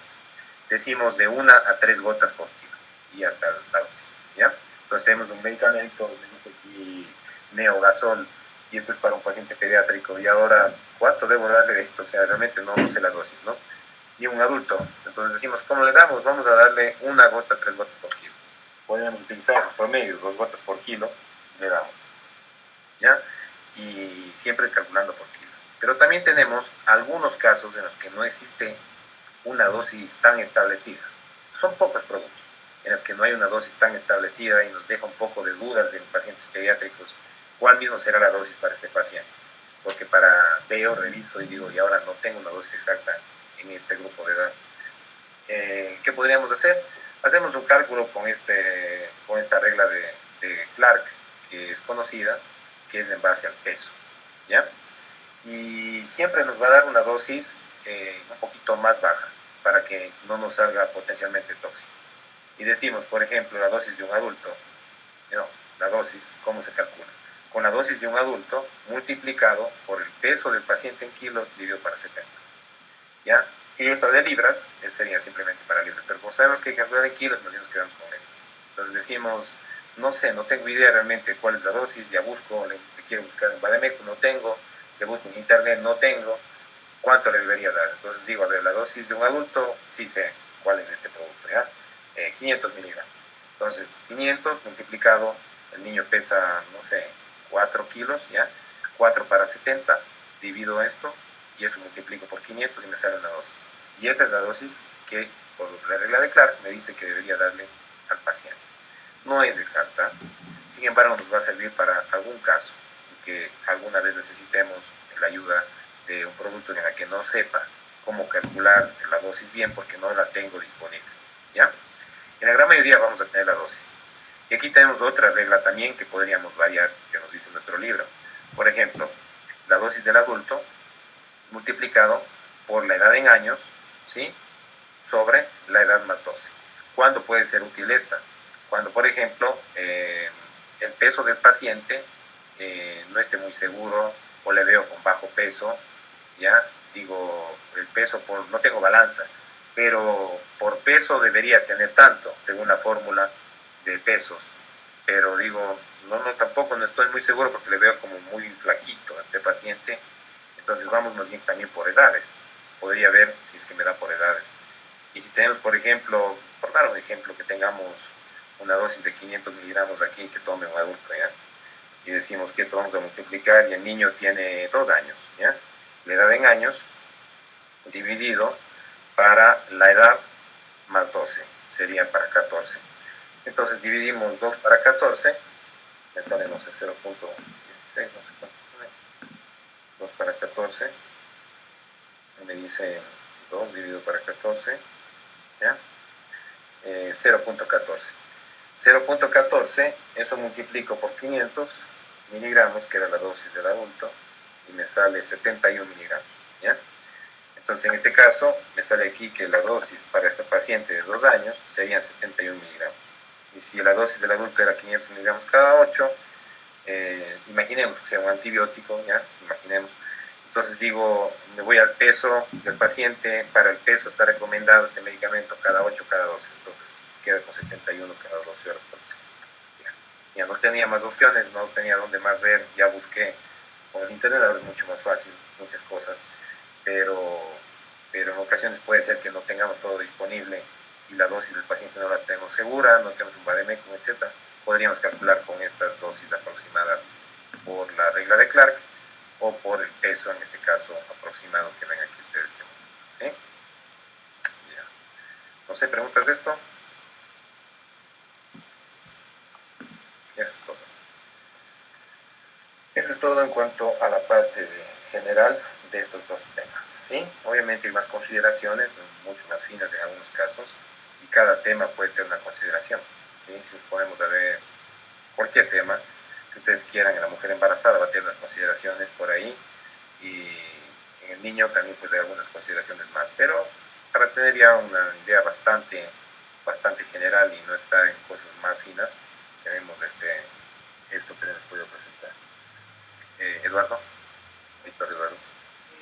decimos de 1 a 3 gotas por kilo y hasta la dosis, ¿ya? Entonces tenemos un medicamento, tenemos aquí Neogasol, y esto es para un paciente pediátrico, y ahora, ¿cuánto debo darle de esto? O sea, realmente no sé la dosis, ¿no? Y un adulto, entonces decimos, ¿cómo le damos? Vamos a darle 1 gota, 3 gotas por kilo. Podríamos utilizar por promedio 2 gotas por kilo, le damos, ¿ya? Y siempre calculando por kilos. Pero también tenemos algunos casos en los que no existe una dosis tan establecida. Son pocos productos en los que no hay una dosis tan establecida y nos deja un poco de dudas de pacientes pediátricos cuál mismo será la dosis para este paciente. Porque veo, reviso y digo, y ahora no tengo una dosis exacta en este grupo de edad. ¿Qué podríamos hacer? Hacemos un cálculo con esta regla de Clark, que es conocida, que es en base al peso, ¿ya? Y siempre nos va a dar una dosis un poquito más baja para que no nos salga potencialmente tóxico. Y decimos, por ejemplo, la dosis de un adulto, la dosis, ¿cómo se calcula? Con la dosis de un adulto multiplicado por el peso del paciente en kilos dividido para 70, ¿ya? Y esto de libras sería simplemente para libras, pero como sabemos que hay que calcular en kilos, nos quedamos con esto. Entonces decimos, no sé, no tengo idea realmente cuál es la dosis, ya busco, le quiero buscar en Bademecum, no tengo, le busco en internet, no tengo, ¿cuánto le debería dar? Entonces digo, a ver, la dosis de un adulto, sí sé cuál es este producto, ¿ya? 500 miligramos. Entonces, 500 multiplicado, el niño pesa, no sé, 4 kilos, ¿ya? 4 para 70, divido esto, y eso multiplico por 500 y me sale una dosis. Y esa es la dosis que, por la regla de Clark, me dice que debería darle al paciente. No es exacta, sin embargo nos va a servir para algún caso en que alguna vez necesitemos la ayuda de un producto en el que no sepa cómo calcular la dosis bien porque no la tengo disponible, ¿ya? En la gran mayoría vamos a tener la dosis. Y aquí tenemos otra regla también que podríamos variar, que nos dice nuestro libro. Por ejemplo, la dosis del adulto multiplicado por la edad en años, ¿sí? Sobre la edad más 12. ¿Cuándo puede ser útil esta? Cuando, por ejemplo, el peso del paciente no esté muy seguro o le veo con bajo peso, ¿ya? Digo, el peso, no tengo balanza, pero por peso deberías tener tanto, según la fórmula de pesos. Pero digo, tampoco no estoy muy seguro porque le veo como muy flaquito a este paciente. Entonces vamos más bien también por edades. Podría ver si es que me da por edades. Y si tenemos, por ejemplo, por dar un ejemplo, que tengamos una dosis de 500 miligramos aquí que tome un adulto, ¿ya? Y decimos que esto vamos a multiplicar y el niño tiene 2 años, ¿ya? La edad en años dividido para la edad más 12, sería para 14. Entonces dividimos 2 para 14, me sale, no sé, 0.16, no sé cuánto, 2 para 14, me dice 2 dividido para 14, ¿ya? 0.14. 0.14, eso multiplico por 500 miligramos, que era la dosis del adulto, y me sale 71 miligramos, ¿ya? Entonces, en este caso, me sale aquí que la dosis para este paciente de 2 años sería 71 miligramos. Y si la dosis del adulto era 500 miligramos cada 8, imaginemos que sea un antibiótico, ¿ya? Imaginemos. Entonces digo, me voy al peso del paciente, para el peso está recomendado este medicamento cada 8, cada 12. Entonces queda con 71 cada 12 horas por paciente. Ya no tenía más opciones, no tenía dónde más ver, ya busqué. Con el internet ahora es mucho más fácil, muchas cosas, pero en ocasiones puede ser que no tengamos todo disponible y la dosis del paciente no la tenemos segura, no tenemos un Vademecum, etc. Podríamos calcular con estas dosis aproximadas por la regla de Clark o por el peso, en este caso, aproximado que ven aquí ustedes. ¿Sí? Ya. No sé, ¿preguntas de esto? Eso es todo. Eso es todo en cuanto a la parte general de estos dos temas, ¿sí? Obviamente hay más consideraciones, mucho más finas en algunos casos, y cada tema puede tener una consideración, ¿sí? Si nos ponemos a ver cualquier tema que ustedes quieran, en la mujer embarazada va a tener unas consideraciones por ahí, y en el niño también pues hay algunas consideraciones más, pero para tener ya una idea bastante general y no estar en cosas más finas, tenemos esto que les puedo presentar. Eduardo, Víctor Eduardo.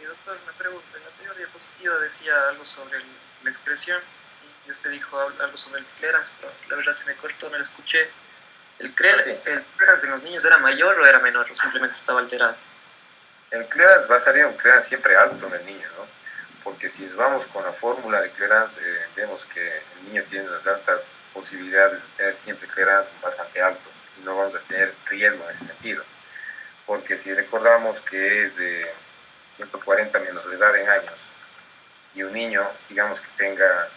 Doctor, me pregunto, en la anterior diapositiva decía algo sobre la expresión y usted dijo algo sobre el clearance, pero la verdad se me cortó, no lo escuché. ¿El clearance en los niños era mayor o era menor o simplemente estaba alterado? El clearance va a salir un clearance siempre alto en el niño, ¿no? Porque si vamos con la fórmula de clearance, vemos que el niño tiene unas altas posibilidades de tener siempre clearance bastante altos y no vamos a tener riesgo en ese sentido. Porque si recordamos que es de 140 menos la edad en años y un niño, digamos que tenga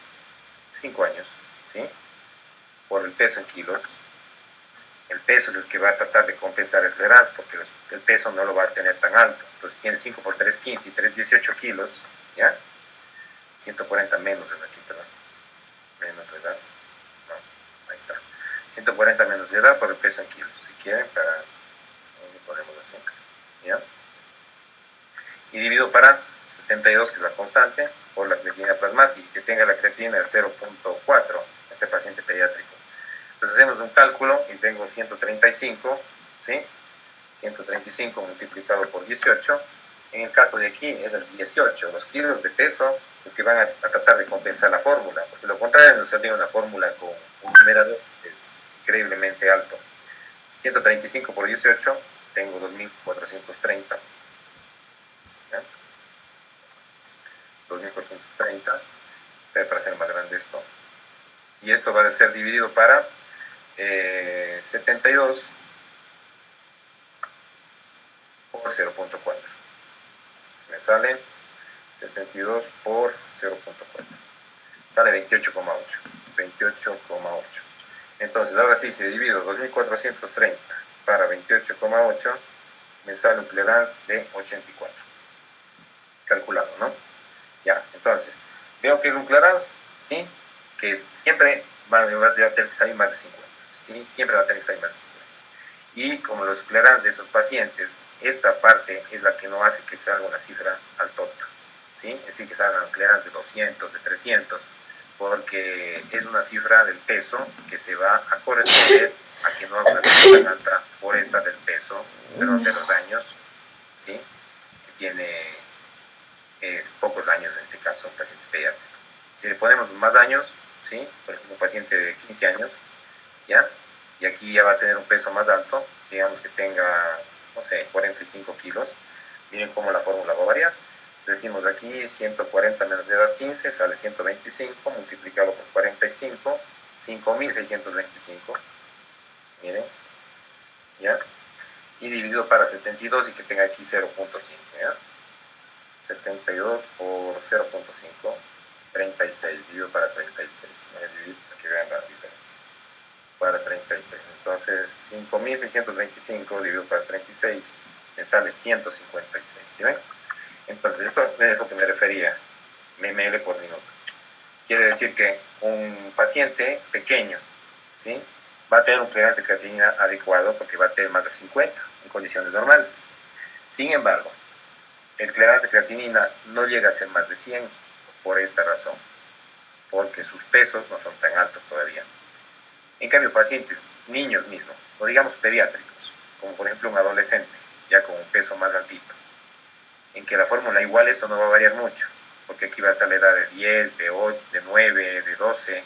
5 años, ¿sí? Por el peso en kilos, el peso es el que va a tratar de compensar el clearance porque el peso no lo va a tener tan alto. Entonces si tiene 5 por 3, 15 y 3, 18 kilos, ¿ya? 140 menos es aquí, perdón. Menos la edad. No, ahí está. 140 menos de edad por el peso en kilos. Si quieren, lo ponemos así, ¿ya? Y divido para 72, que es la constante, por la creatinina plasmática, que tenga la creatina de 0.4, este paciente pediátrico. Entonces hacemos un cálculo y tengo 135, ¿sí? 135 multiplicado por 18, En el caso de aquí es el 18, los kilos de peso, los que van a tratar de compensar la fórmula, porque lo contrario nos saldría una fórmula con un numerador que es increíblemente alto. 135 por 18, tengo 2430. ¿Ya? 2430, para hacer más grande esto. Y esto va a ser dividido para 72 por 0.4. Me sale 72 por 0.4. Sale 28,8. 28,8. Entonces, ahora sí, si divido 2430 para 28,8, me sale un clearance de 84. Calculado, ¿no? Ya, entonces, veo que es un clearance, ¿sí? Que siempre va a tener que salir más de 50. ¿Sí? Siempre va a tener que salir más de 50. Y como los clearances de esos pacientes, esta parte es la que no hace que salga una cifra altota, ¿sí? Es decir, que salgan clearances de 200, de 300, porque es una cifra del peso que se va a corresponder a que no haga una cifra tan alta por esta del peso, perdón, de los años, ¿sí? Que tiene pocos años en este caso, un paciente pediátrico. Si le ponemos más años, ¿sí? Por ejemplo, un paciente de 15 años, ¿ya? Y aquí ya va a tener un peso más alto, digamos que tenga, no sé, 45 kilos. Miren cómo la fórmula va a variar. Decimos aquí 140 menos de edad 15, sale 125, multiplicado por 45, 5.625. Miren, ¿ya? Y dividido para 72 y que tenga aquí 0.5, ¿ya? 72 por 0.5, 36, dividido para 36. Voy a dividir para que vean la diferencia. Para 36. Entonces, 5.625 dividido para 36 me sale 156. ¿Sí ven? Entonces, esto es lo que me refería, ml por minuto. Quiere decir que un paciente pequeño, ¿sí? Va a tener un clearance de creatinina adecuado porque va a tener más de 50 en condiciones normales. Sin embargo, el clearance de creatinina no llega a ser más de 100 por esta razón, porque sus pesos no son tan altos todavía. En cambio, pacientes, niños mismos, o digamos pediátricos, como por ejemplo un adolescente, ya con un peso más altito, en que la fórmula igual esto no va a variar mucho, porque aquí va a estar la edad de 10, de 8, de 9, de 12,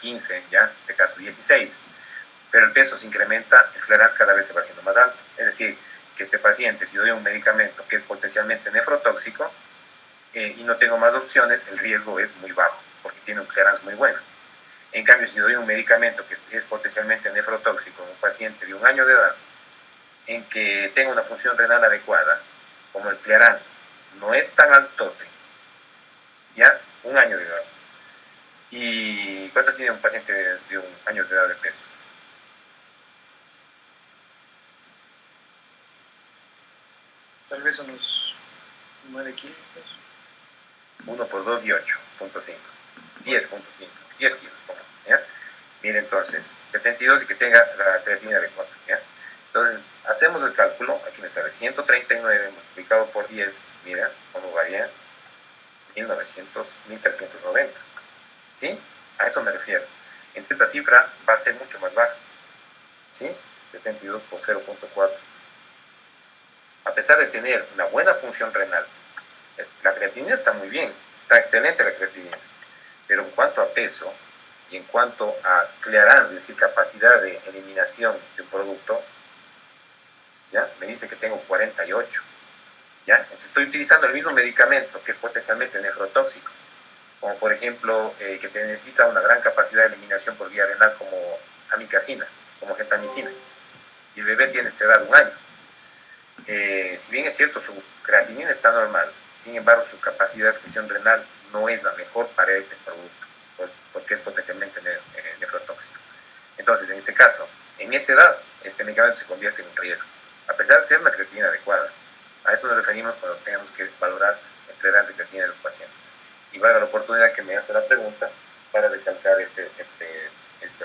15, ya, en este caso 16, pero el peso se incrementa, el clearance cada vez se va haciendo más alto. Es decir, que este paciente, si doy un medicamento que es potencialmente nefrotóxico y no tengo más opciones, el riesgo es muy bajo, porque tiene un clearance muy bueno. En cambio, si doy un medicamento que es potencialmente nefrotóxico en un paciente de 1 año de edad, en que tenga una función renal adecuada, como el clearance no es tan altote, ¿ya? 1 año de edad. ¿Y cuánto tiene un paciente de 1 año de edad de peso? Tal vez unos 9 kilos. 1 por 2 y 8.5. 10.5. 10 kilos, ¿ya? Mire, entonces, 72 y que tenga la creatina adecuada, ¿ya? Entonces, hacemos el cálculo, aquí me sale 139 multiplicado por 10, mira cómo varía, 1390, ¿sí? A eso me refiero. Entonces, esta cifra va a ser mucho más baja, ¿sí? 72 por 0.4. A pesar de tener una buena función renal, la creatinina está muy bien, está excelente la creatinina, pero en cuanto a peso y en cuanto a clearance, es decir, capacidad de eliminación de un producto, ¿ya? Me dice que tengo 48, ¿ya? Entonces estoy utilizando el mismo medicamento que es potencialmente nefrotóxico, como por ejemplo que necesita una gran capacidad de eliminación por vía renal como amicacina, como gentamicina, y el bebé tiene esta edad de 1 año. Si bien es cierto, su creatinina está normal, sin embargo, su capacidad de excreción renal no es la mejor para este producto, pues, porque es potencialmente nefrotóxico. Entonces, en este caso, en esta edad, este medicamento se convierte en un riesgo, a pesar de tener una creatinina adecuada. A eso nos referimos cuando tenemos que valorar entre las de creatinina de los pacientes. Y valga la oportunidad que me hace la pregunta para recalcar esta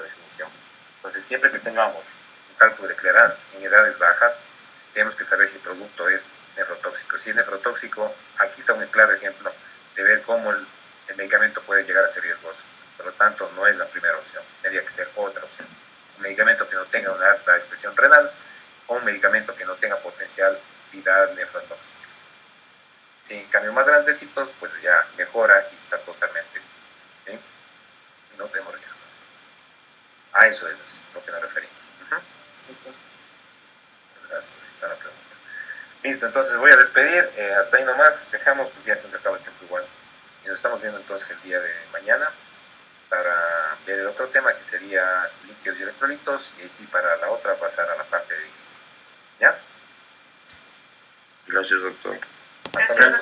definición. Entonces, siempre que tengamos un cálculo de clearance en edades bajas, tenemos que saber si el producto es nefrotóxico. Si es nefrotóxico, aquí está un claro ejemplo de ver cómo el medicamento puede llegar a ser riesgoso. Por lo tanto, no es la primera opción, tendría que ser otra opción. Un medicamento que no tenga una alta expresión renal o un medicamento que no tenga potencialidad nefrotóxica. Si en cambio más grandecitos, pues ya mejora y está totalmente, ¿sí? No tenemos riesgo. A eso es lo que nos referimos. Exacto. Gracias, ahí está la pregunta. Listo, entonces voy a despedir, hasta ahí nomás, dejamos, pues ya se nos acaba el tiempo igual. Y nos estamos viendo entonces el día de mañana para ver el otro tema que sería líquidos y electrolitos, y ahí sí para la otra pasar a la parte de digestión. ¿Ya? Gracias, doctor. Hasta luego.